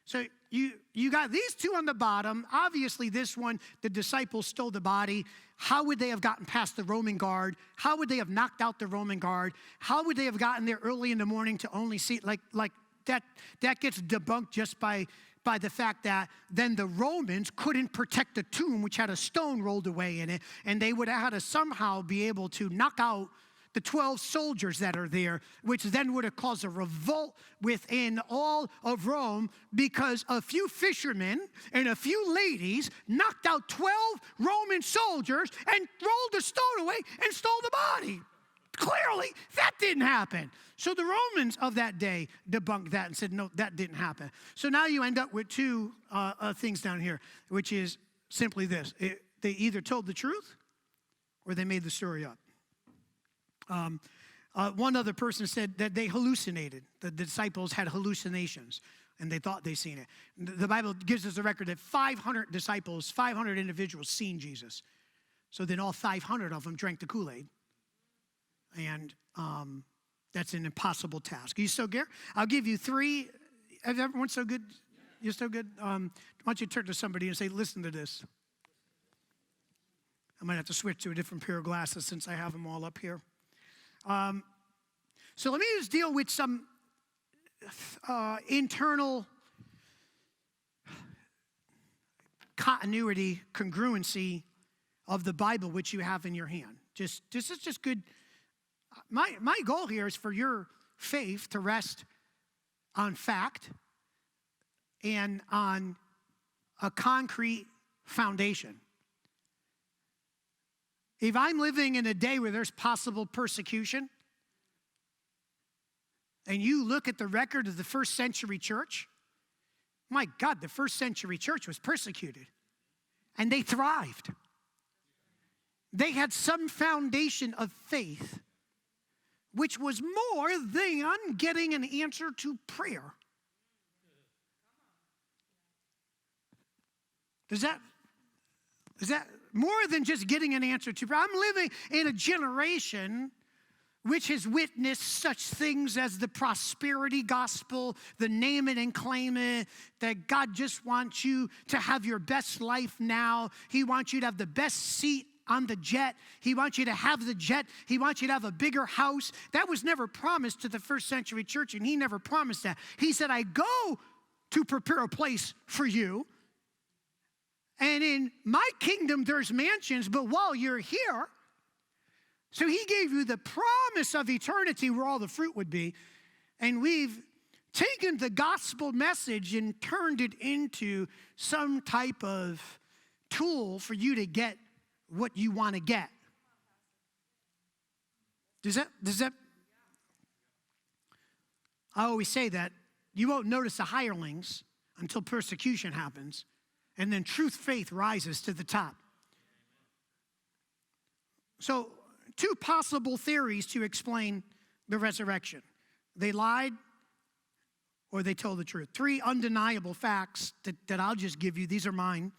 So you got these two on the bottom. Obviously, this one, the disciples stole the body. How would they have gotten past the Roman guard? How would they have knocked out the Roman guard? How would they have gotten there early in the morning to only see, like that gets debunked just by the fact that then the Romans couldn't protect the tomb, which had a stone rolled away in it, and they would have had to somehow be able to knock out the 12 soldiers that are there, which then would have caused a revolt within all of Rome because a few fishermen and a few ladies knocked out 12 Roman soldiers and rolled the stone away and stole the body. Clearly, that didn't happen. So the Romans of that day debunked that and said, no, that didn't happen. So now you end up with two things down here, which is simply this. They either told the truth or they made the story up. One other person said that they hallucinated. The disciples had hallucinations, and they thought they seen it. The Bible gives us a record that 500 disciples, 500 individuals seen Jesus. So then all 500 of them drank the Kool-Aid. And that's an impossible task. Are you still here? I'll give you three. Is everyone so good? You're so good? Why don't you turn to somebody and say, listen to this. I might have to switch to a different pair of glasses since I have them all up here. So let me just deal with some internal continuity, congruency of the Bible which you have in your hand. This is just good. My goal here is for your faith to rest on fact and on a concrete foundation. If I'm living in a day where there's possible persecution, and you look at the record of the first century church, my God, the first century church was persecuted, and they thrived. They had some foundation of faith, which was more than getting an answer to prayer. Is that more than just getting an answer to prayer? I'm living in a generation which has witnessed such things as the prosperity gospel, the name it and claim it, that God just wants you to have your best life now. He wants you to have the best seat on the jet. He wants you to have the jet. He wants you to have a bigger house. That was never promised to the first century church, and he never promised that. He said, I go to prepare a place for you. And in my kingdom, there's mansions, but while you're here, so he gave you the promise of eternity where all the fruit would be. And we've taken the gospel message and turned it into some type of tool for you to get what you want to get. Does that? I always say that you won't notice the hirelings until persecution happens. And then truth, faith rises to the top. So, two possible theories to explain the resurrection. They lied or they told the truth. Three undeniable facts that I'll just give you. These are mine.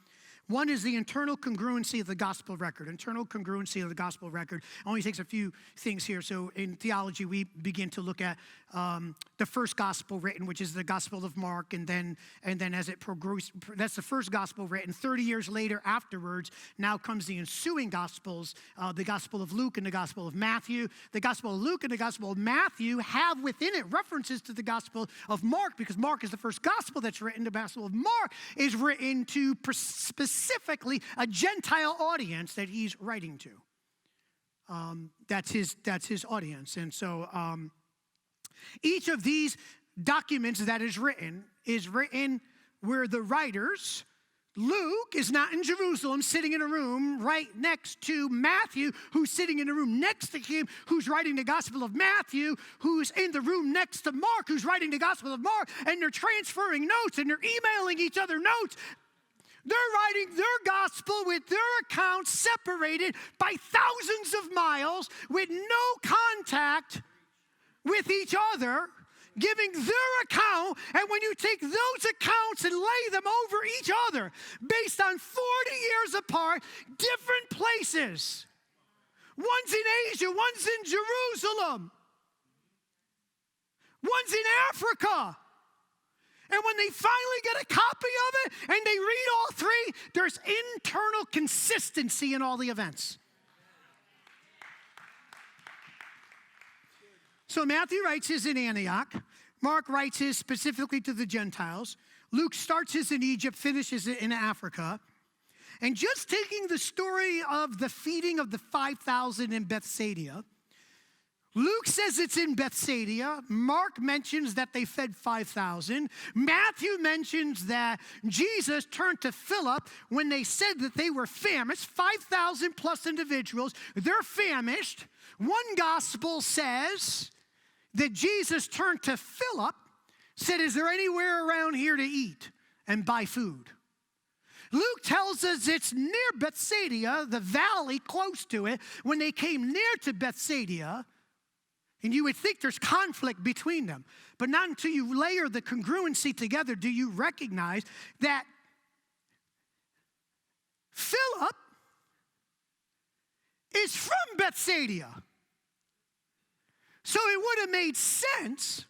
One is the internal congruency of the gospel record. Internal congruency of the gospel record only takes a few things here. So in theology, we begin to look at the first gospel written, which is the Gospel of Mark, and then as it progresses, that's the first gospel written. 30 years later, afterwards, now comes the ensuing gospels, the Gospel of Luke and the Gospel of Matthew. The Gospel of Luke and the Gospel of Matthew have within it references to the Gospel of Mark, because Mark is the first gospel that's written. The Gospel of Mark is written to specifically a Gentile audience that he's writing to. That's his audience. And so each of these documents that is written where the writers, Luke is not in Jerusalem sitting in a room right next to Matthew, who's sitting in a room next to him, who's writing the Gospel of Matthew, who's in the room next to Mark, who's writing the Gospel of Mark, and they're transferring notes and they're emailing each other notes. They're writing their gospel with their accounts separated by thousands of miles with no contact with each other, giving their account. And when you take those accounts and lay them over each other based on 40 years apart, different places. One's in Asia, one's in Jerusalem, one's in Africa. And when they finally get a copy of it and they read all three, there's internal consistency in all the events. So Matthew writes his in Antioch. Mark writes his specifically to the Gentiles. Luke starts his in Egypt, finishes it in Africa. And just taking the story of the feeding of the 5,000 in Bethsaida, Luke says it's in Bethsaida. Mark mentions that they fed 5,000. Matthew mentions that Jesus turned to Philip when they said that they were famished, 5,000 plus individuals. They're famished. One gospel says that Jesus turned to Philip, said, is there anywhere around here to eat and buy food? Luke tells us it's near Bethsaida, the valley close to it. When they came near to Bethsaida, and you would think there's conflict between them. But not until you layer the congruency together do you recognize that Philip is from Bethsaida. So it would have made sense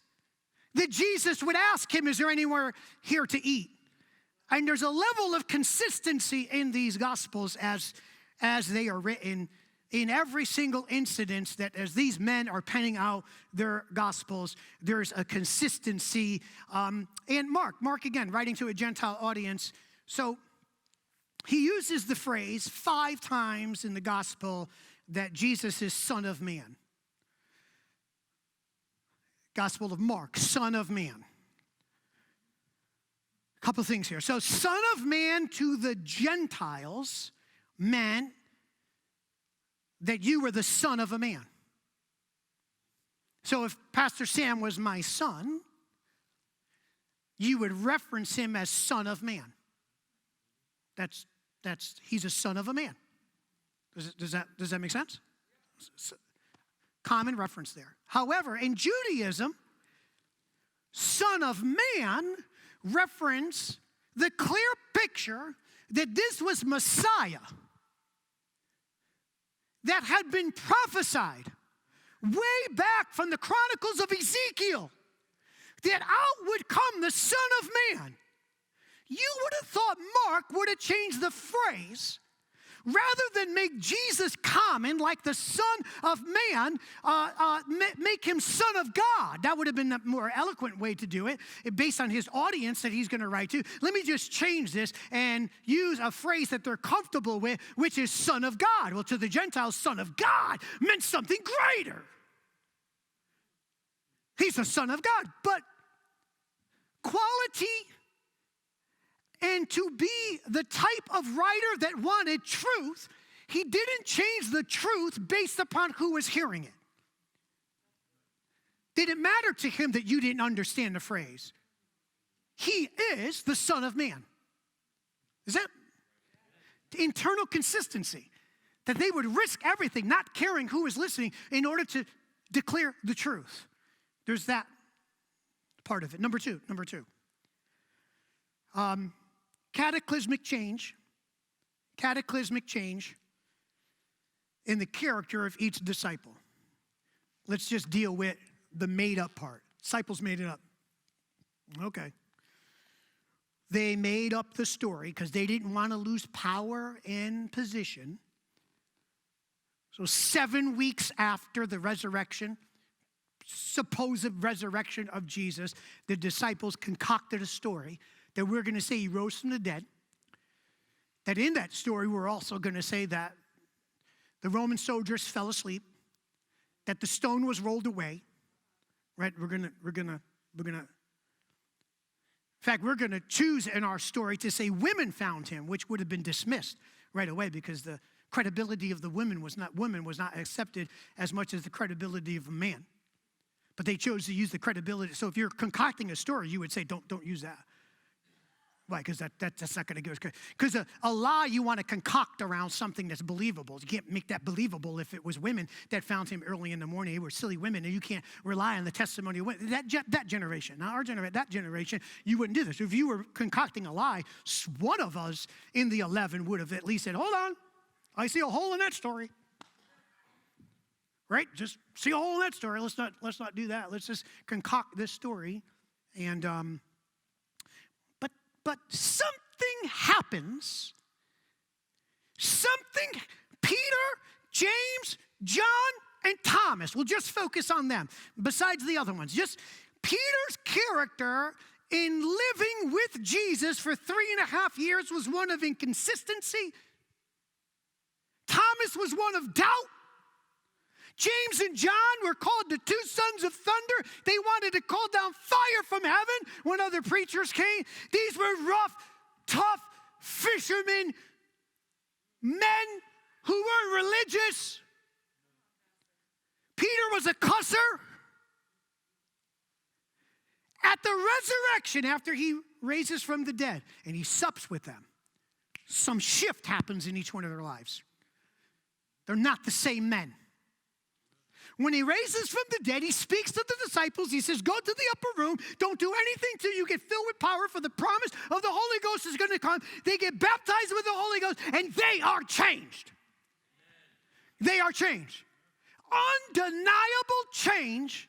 that Jesus would ask him, is there anywhere here to eat? And there's a level of consistency in these Gospels as they are written in every single incident that as these men are penning out their Gospels, there's a consistency. And Mark again, writing to a Gentile audience. So he uses the phrase 5 times in the Gospel that Jesus is Son of Man. Gospel of Mark, Son of Man. A couple things here. So Son of Man to the Gentiles meant that you were the son of a man. So if Pastor Sam was my son, you would reference him as Son of Man. He's a son of a man. Does that make sense? Common reference there. However, in Judaism, Son of Man reference the clear picture that this was Messiah that had been prophesied way back from the Chronicles of Ezekiel, that out would come the Son of Man. You would have thought Mark would have changed the phrase. Rather than make Jesus common like the Son of Man, make him Son of God. That would have been a more eloquent way to do it based on his audience that he's going to write to. Let me just change this and use a phrase that they're comfortable with, which is Son of God. Well, to the Gentiles, Son of God meant something greater. He's the Son of God. But quality and to be the type of writer that wanted truth, he didn't change the truth based upon who was hearing it. Didn't matter to him that you didn't understand the phrase. He is the Son of Man. Is that internal consistency? That they would risk everything, not caring who is listening, in order to declare the truth. There's that part of it. Number two. Cataclysmic change cataclysmic change in the character of each disciple. Let's just deal with the made-up part. Disciples made it up. Okay. They made up the story because they didn't want to lose power and position. So 7 weeks after the resurrection, supposed resurrection of Jesus, the disciples concocted a story that we're going to say he rose from the dead. That in that story, we're also going to say that the Roman soldiers fell asleep, that the stone was rolled away, right? We're gonna. In fact, we're going to choose in our story to say women found him, which would have been dismissed right away because the credibility of the women was not accepted as much as the credibility of a man. But they chose to use the credibility. So if you're concocting a story, you would say, don't use that. Why? Because that's not going to go. Because a lie you want to concoct around something that's believable. You can't make that believable if it was women that found him early in the morning. They were silly women, and you can't rely on the testimony of women. That generation, not our generation, that generation, you wouldn't do this. If you were concocting a lie, one of us in the 11 would have at least said, hold on, I see a hole in that story. Right? Just see a hole in that story. Let's not do that. Let's just concoct this story. And but something happens. Something, Peter, James, John, and Thomas. We'll just focus on them, besides the other ones. Just Peter's character in living with Jesus for 3.5 years was one of inconsistency. Thomas was one of doubt. James and John were called the two sons of thunder. They wanted to call down fire from heaven when other preachers came. These were rough, tough fishermen, men who were religious. Peter was a cusser. At the resurrection, after he raises from the dead and he sups with them, some shift happens in each one of their lives. They're not the same men. When he raises from the dead, he speaks to the disciples. He says, go to the upper room. Don't do anything till you get filled with power, for the promise of the Holy Ghost is going to come. They get baptized with the Holy Ghost, and they are changed. They are changed. Undeniable change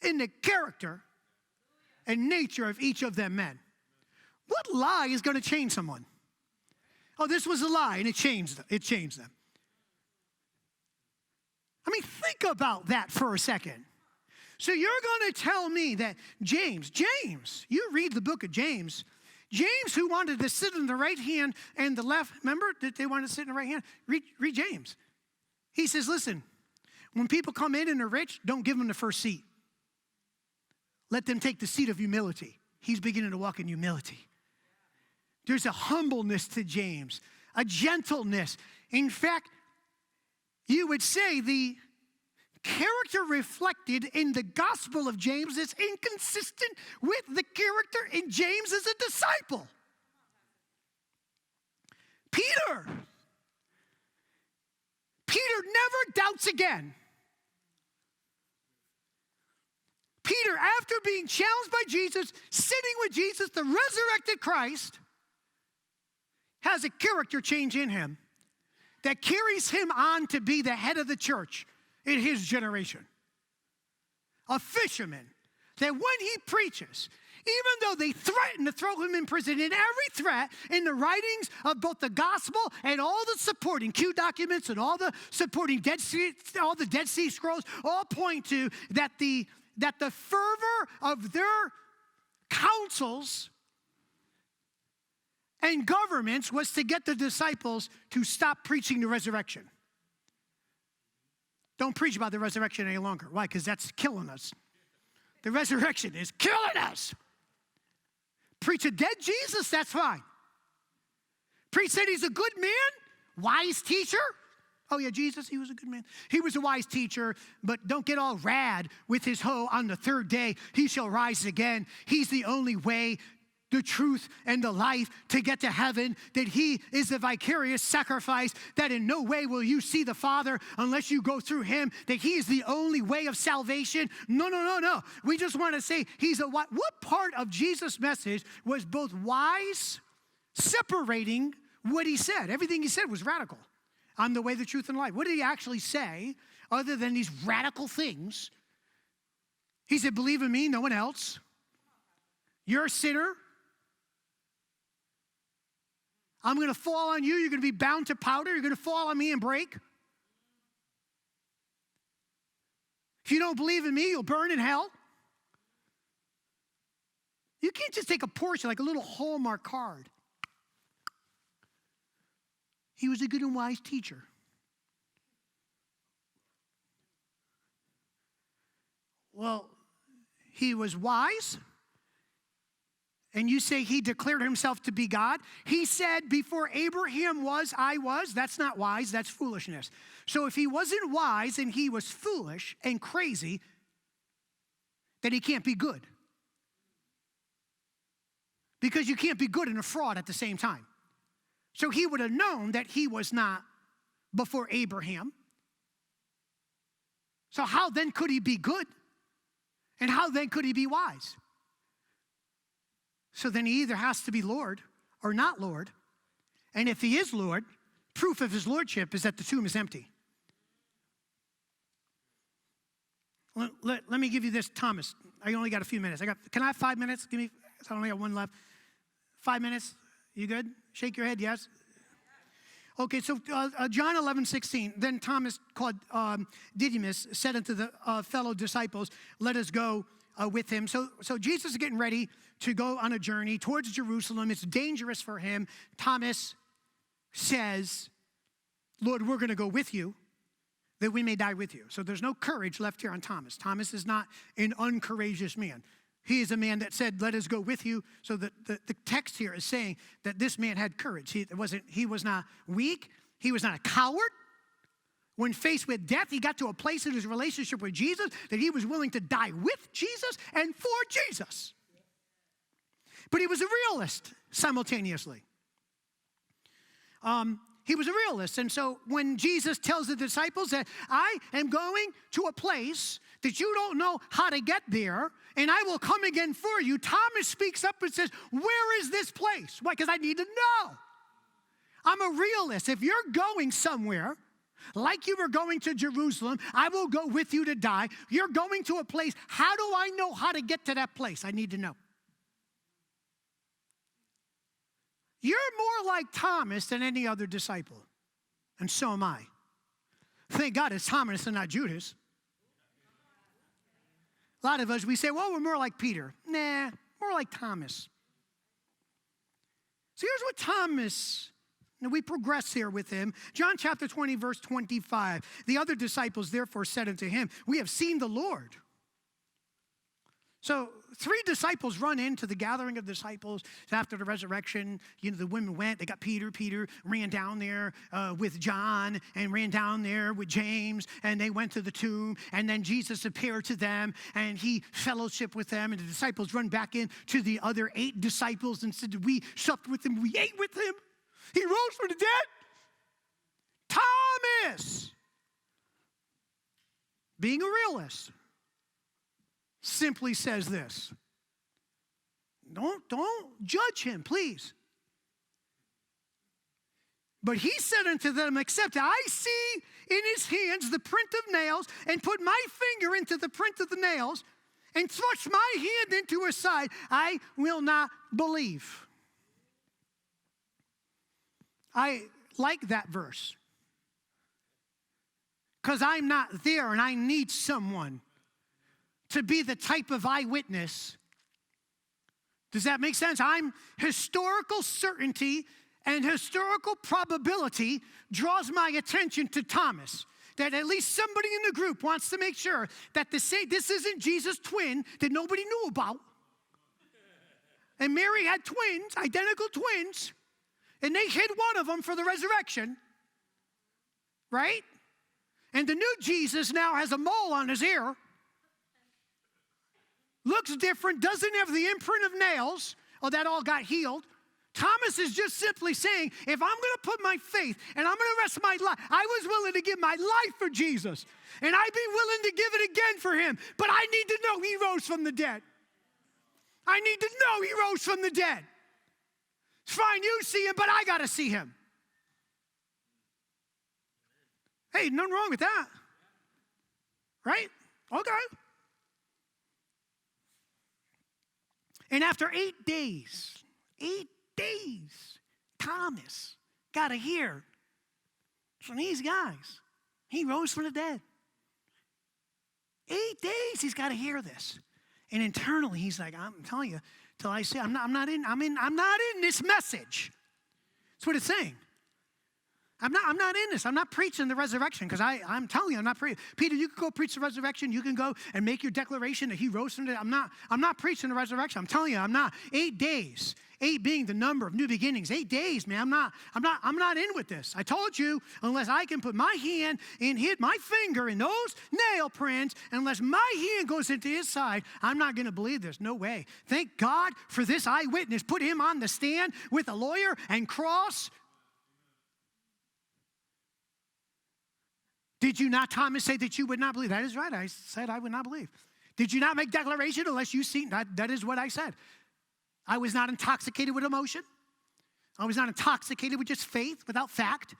in the character and nature of each of them men. What lie is going to change someone? Oh, this was a lie, and it changed them. I mean, think about that for a second. So you're going to tell me that James, you read the book of James, who wanted to sit in the right hand and the left, remember that they wanted to sit in the right hand? Read James. He says, listen, when people come in and are rich, don't give them the first seat. Let them take the seat of humility. He's beginning to walk in humility. There's a humbleness to James, a gentleness. In fact, you would say the character reflected in the Gospel of James is inconsistent with the character in James as a disciple. Peter never doubts again. Peter, after being challenged by Jesus, sitting with Jesus, the resurrected Christ, has a character change in him that carries him on to be the head of the church in his generation. A fisherman that when he preaches, even though they threaten to throw him in prison, in every threat in the writings of both the gospel and all the supporting Q documents and all the supporting Dead Sea Scrolls all point to that the fervor of their counsels and governments was to get the disciples to stop preaching the resurrection. Don't preach about the resurrection any longer. Why? Because that's killing us. The resurrection is killing us. Preach a dead Jesus, that's fine. Preach that he's a good man, wise teacher. Oh yeah, Jesus, he was a good man. He was a wise teacher, but don't get all rad with his on the third day. He shall rise again. He's the only way, the truth, and the life to get to heaven, that he is the vicarious sacrifice, that in no way will you see the Father unless you go through him, that he is the only way of salvation. No. We just want to say he's a what part of Jesus' message was both wise, separating what he said. Everything he said was radical. I'm the way, the truth, and life. What did he actually say other than these radical things? He said, believe in me, no one else. You're a sinner. I'm going to fall on you. You're going to be bound to powder. You're going to fall on me and break. If you don't believe in me, you'll burn in hell. You can't just take a portion like a little Hallmark card. He was a good and wise teacher. Well, he was wise. And you say he declared himself to be God. He said, before Abraham was, I was. That's not wise, that's foolishness. So if he wasn't wise and he was foolish and crazy, then he can't be good. Because you can't be good and a fraud at the same time. So he would have known that he was not before Abraham. So how then could he be good? And how then could he be wise? So then he either has to be Lord or not Lord. And if he is Lord, proof of his lordship is that the tomb is empty. Let me give you this, Thomas. I only got a few minutes. Can I have 5 minutes? I only got one left. 5 minutes? You good? Shake your head, yes? Okay, so John 11:16. Then Thomas, called Didymus, said unto the fellow disciples, let us go with him. So Jesus is getting ready to go on a journey towards Jerusalem. It's dangerous for him. Thomas says, Lord, we're going to go with you, that we may die with you. So there's no courage left here on Thomas. Thomas is not an uncourageous man. He is a man that said, let us go with you. So the text here is saying that this man had courage. He was not weak. He was not a coward. When faced with death, he got to a place in his relationship with Jesus that he was willing to die with Jesus and for Jesus. But he was a realist simultaneously. He was a realist. And so when Jesus tells the disciples that I am going to a place that you don't know how to get there, and I will come again for you, Thomas speaks up and says, where is this place? Why? Because I need to know. I'm a realist. If you're going somewhere, like you were going to Jerusalem, I will go with you to die. You're going to a place. How do I know how to get to that place? I need to know. You're more like Thomas than any other disciple, and so am I. Thank God it's Thomas and not Judas. A lot of us, we say, well, we're more like Peter. Nah, more like Thomas. So here's what Thomas, and we progress here with him. John chapter 20, verse 25. The other disciples therefore said unto him, we have seen the Lord. So 3 disciples run into the gathering of disciples after the resurrection. You know, the women went, they got Peter. Peter ran down there with John and ran down there with James, and they went to the tomb, and then Jesus appeared to them, and he fellowshiped with them, and the disciples run back in to the other 8 disciples and said, we supped with him, we ate with him, he rose from the dead. Thomas, being a realist, simply says this. Don't judge him, please. But he said unto them, except I see in his hands the print of nails, and put my finger into the print of the nails, and thrust my hand into his side, I will not believe. I like that verse, because I'm not there and I need someone to be the type of eyewitness. Does that make sense? I'm historical certainty and historical probability draws my attention to Thomas. That at least somebody in the group wants to make sure that this isn't Jesus' twin that nobody knew about. And Mary had twins, identical twins, and they hid one of them for the resurrection, right? And the new Jesus now has a mole on his ear. Looks different, doesn't have the imprint of nails. Oh, that all got healed. Thomas is just simply saying, if I'm going to put my faith and I'm going to rest my life, I was willing to give my life for Jesus, and I'd be willing to give it again for him, but I need to know he rose from the dead. I need to know he rose from the dead. It's fine, you see him, but I got to see him. Hey, nothing wrong with that. Right? Okay. And after 8 days, Thomas got to hear from these guys. He rose from the dead. 8 days he's got to hear this. And internally he's like, I'm telling you, till I say I'm not in this message. That's what it's saying. I'm not in this. I'm not preaching the resurrection because I'm telling you, I'm not preaching. Peter, you can go preach the resurrection. You can go and make your declaration that he rose from the dead. I'm not preaching the resurrection. I'm telling you, I'm not. 8 days, 8 being the number of new beginnings. 8 days, man. I'm not in with this. I told you, unless I can put my hand and hit my finger in those nail prints, unless my hand goes into his side, I'm not going to believe this. No way. Thank God for this eyewitness. Put him on the stand with a lawyer and cross. Did you not, Thomas, say that you would not believe? That is right. I said I would not believe. Did you not make declaration unless you see? That is what I said. I was not intoxicated with emotion. I was not intoxicated with just faith without fact.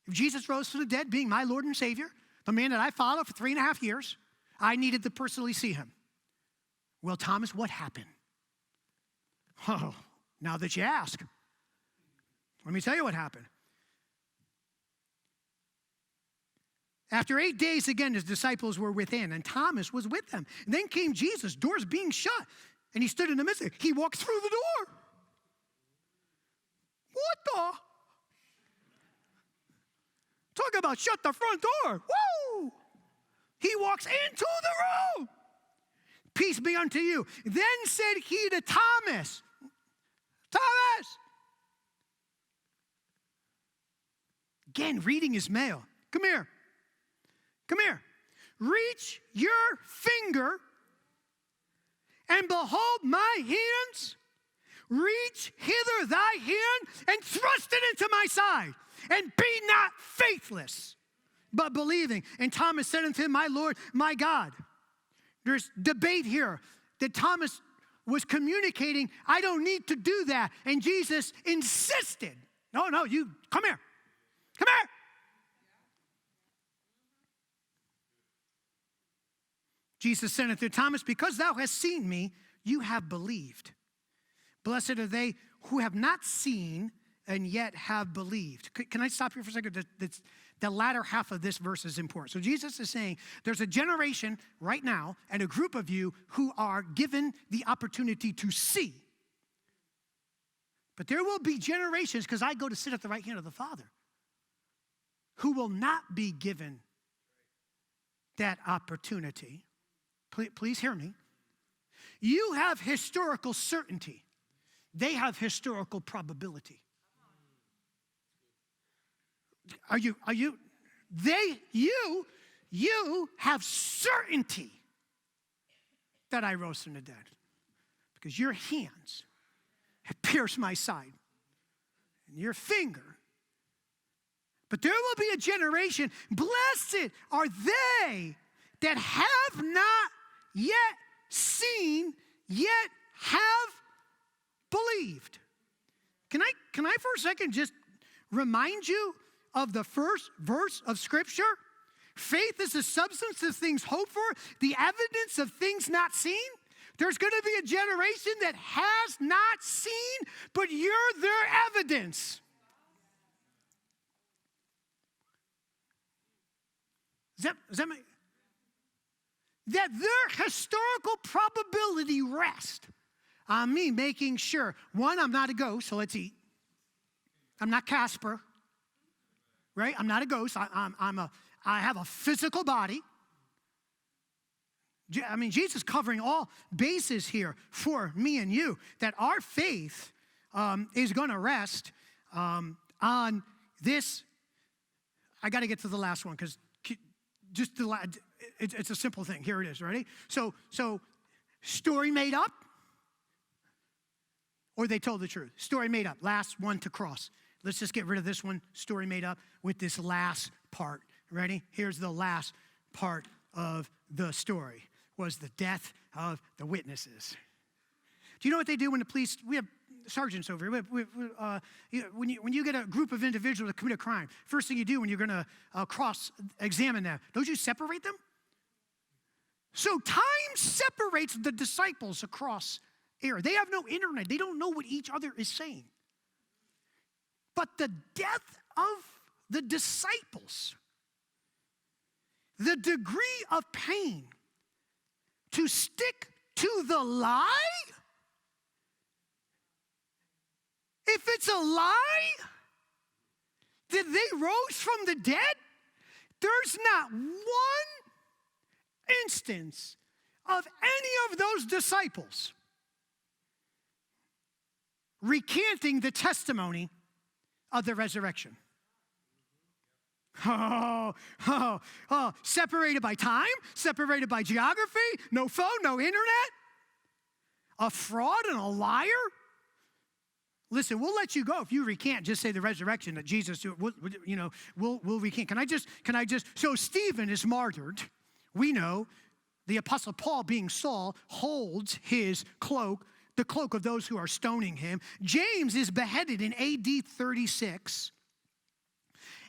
If Jesus rose from the dead, being my Lord and Savior, the man that I followed for 3.5 years, I needed to personally see him. Well, Thomas, what happened? Oh, now that you ask, let me tell you what happened. After 8 days, again, his disciples were within, and Thomas was with them. And then came Jesus, doors being shut, and he stood in the midst of it. He walked through the door. What the? Talk about shut the front door. Woo! He walks into the room. Peace be unto you. Then said he to Thomas, Thomas. Again, reading his mail. Come here. Come here. Reach your finger and behold my hands. Reach hither thy hand and thrust it into my side. And be not faithless, but believing. And Thomas said unto him, my Lord, my God. There's debate here that Thomas was communicating, I don't need to do that. And Jesus insisted, no, you come here. Come here. Jesus said unto Thomas, because thou hast seen me, you have believed. Blessed are they who have not seen and yet have believed. Can I stop here for a second? The latter half of this verse is important. So Jesus is saying there's a generation right now and a group of you who are given the opportunity to see. But there will be generations, because I go to sit at the right hand of the Father, who will not be given that opportunity. Please hear me. You have historical certainty. They have historical probability. You have certainty that I rose from the dead because your hands have pierced my side and your finger. But there will be a generation, blessed are they that have not yet seen, yet have believed. Can I for a second just remind you of the first verse of Scripture? Faith is the substance of things hoped for, the evidence of things not seen. There's going to be a generation that has not seen, but you're their evidence. Does that make that their historical probability rests on me making sure, one, I'm not a ghost, so let's eat. I'm not Casper, right? I'm not a ghost. I have a physical body. I mean, Jesus covering all bases here for me and you, that our faith is going to rest on this. I got to get to the last one because just it's a simple thing. Here it is. Ready? So story made up, or they told the truth. Story made up. Last one to cross. Let's just get rid of this one. Story made up with this last part. Ready? Here's the last part of the story. Was the death of the witnesses. Do you know what they do when the police, we have sergeants over here, when you get a group of individuals that commit a crime, first thing you do when you're going to cross-examine them, don't you separate them? So time separates the disciples across air. They have no internet. They don't know what each other is saying. But the death of the disciples, the degree of pain to stick to the lie, if it's a lie that they rose from the dead, there's not one instance of any of those disciples recanting the testimony of the resurrection. Separated by time, separated by geography, no phone, no internet, a fraud and a liar. Listen, we'll let you go if you recant. Just say the resurrection that Jesus, we'll recant. Can I just? So Stephen is martyred. We know the Apostle Paul, being Saul, holds his cloak, the cloak of those who are stoning him. James is beheaded in AD 36.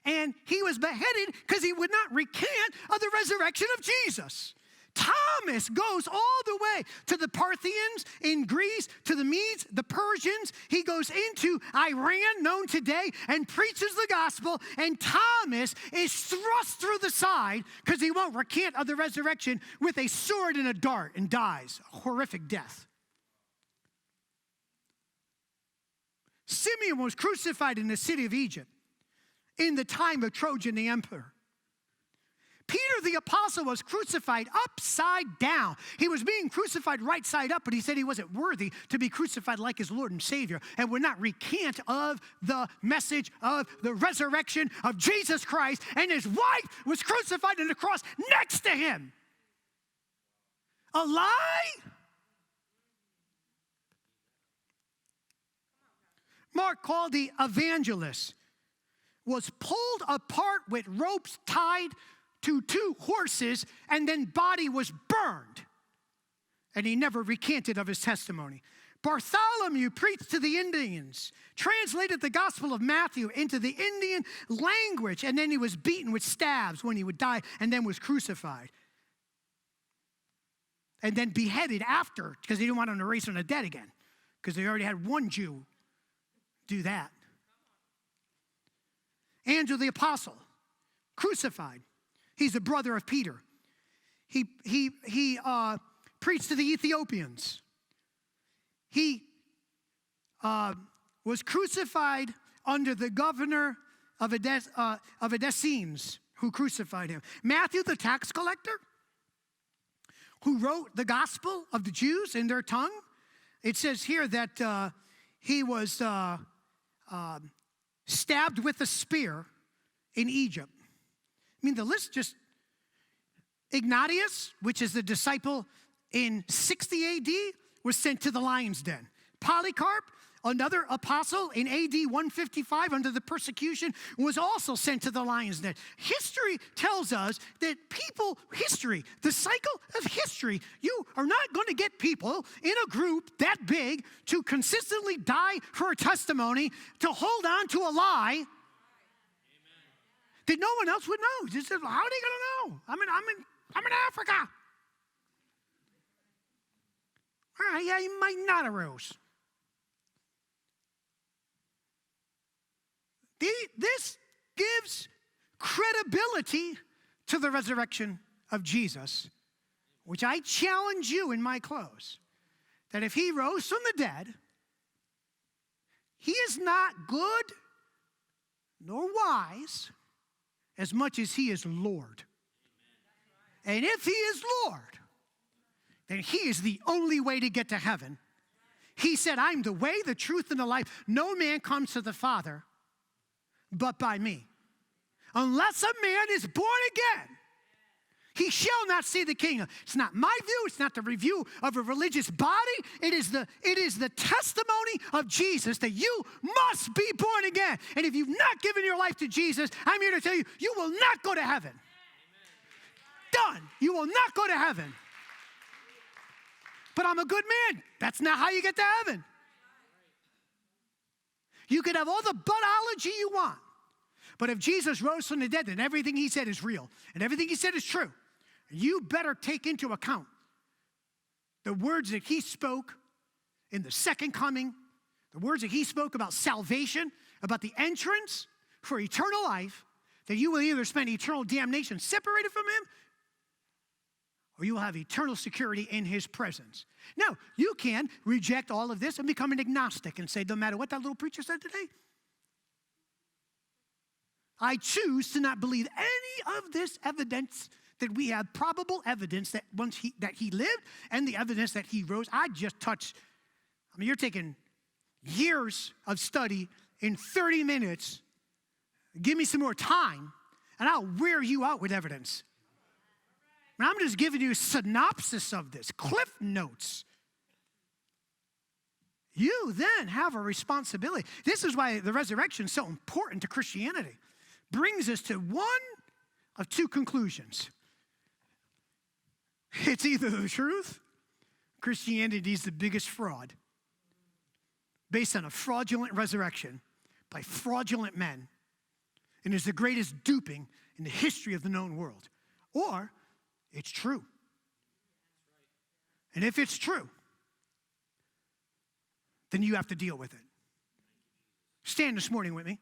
And he was beheaded because he would not recant of the resurrection of Jesus. Thomas goes all the way to the Parthians in Greece, to the Medes, the Persians. He goes into Iran, known today, and preaches the gospel. And Thomas is thrust through the side because he won't recant of the resurrection with a sword and a dart and dies a horrific death. Simeon was crucified in the city of Egypt in the time of Trojan the emperor. Peter the apostle was crucified upside down. He was being crucified right side up, but he said he wasn't worthy to be crucified like his Lord and Savior and would not recant of the message of the resurrection of Jesus Christ. And his wife was crucified on the cross next to him. A lie? Mark called the evangelist was pulled apart with ropes tied to 2 horses, and then body was burned. And he never recanted of his testimony. Bartholomew preached to the Indians, translated the Gospel of Matthew into the Indian language, and then he was beaten with staves when he would die, and then was crucified. And then beheaded after, because they didn't want him to raise from the dead again, because they already had one Jew do that. Andrew the apostle, crucified. He's the brother of Peter. He preached to the Ethiopians. He was crucified under the governor of Edessenes, who crucified him. Matthew, the tax collector, who wrote the gospel of the Jews in their tongue. It says here that he was stabbed with a spear in Egypt. I mean, the list just, Ignatius, which is the disciple in 60 AD, was sent to the lion's den. Polycarp, another apostle in AD 155 under the persecution, was also sent to the lion's den. History tells us that the cycle of history, you are not going to get people in a group that big to consistently die for a testimony, to hold on to a lie that no one else would know. Just, how are they going to know? I'm in Africa. All right, yeah, you might not have rose. This gives credibility to the resurrection of Jesus, which I challenge you in my close, that if he rose from the dead, he is not good nor wise as much as he is Lord. And if he is Lord, then he is the only way to get to heaven. He said, I'm the way, the truth, and the life. No man comes to the Father but by me. Unless a man is born again, he shall not see the kingdom. It's not my view. It's not the review of a religious body. It is the testimony of Jesus that you must be born again. And if you've not given your life to Jesus, I'm here to tell you, you will not go to heaven. Done. You will not go to heaven. But I'm a good man. That's not how you get to heaven. You could have all the biology you want. But if Jesus rose from the dead, then everything he said is real. And everything he said is true. You better take into account the words that he spoke in the second coming, the words that he spoke about salvation, about the entrance for eternal life, that you will either spend eternal damnation separated from him, or you will have eternal security in his presence. Now, you can reject all of this and become an agnostic and say, no matter what that little preacher said today, I choose to not believe any of this evidence that we have, probable evidence that that he lived and the evidence that he rose. I just touched, you're taking years of study in 30 minutes. Give me some more time, and I'll wear you out with evidence. And I'm just giving you a synopsis of this, cliff notes. You then have a responsibility. This is why the resurrection is so important to Christianity. Brings us to one of two conclusions. It's either the truth, Christianity is the biggest fraud, based on a fraudulent resurrection by fraudulent men, and is the greatest duping in the history of the known world. Or it's true. And if it's true, then you have to deal with it. Stand this morning with me.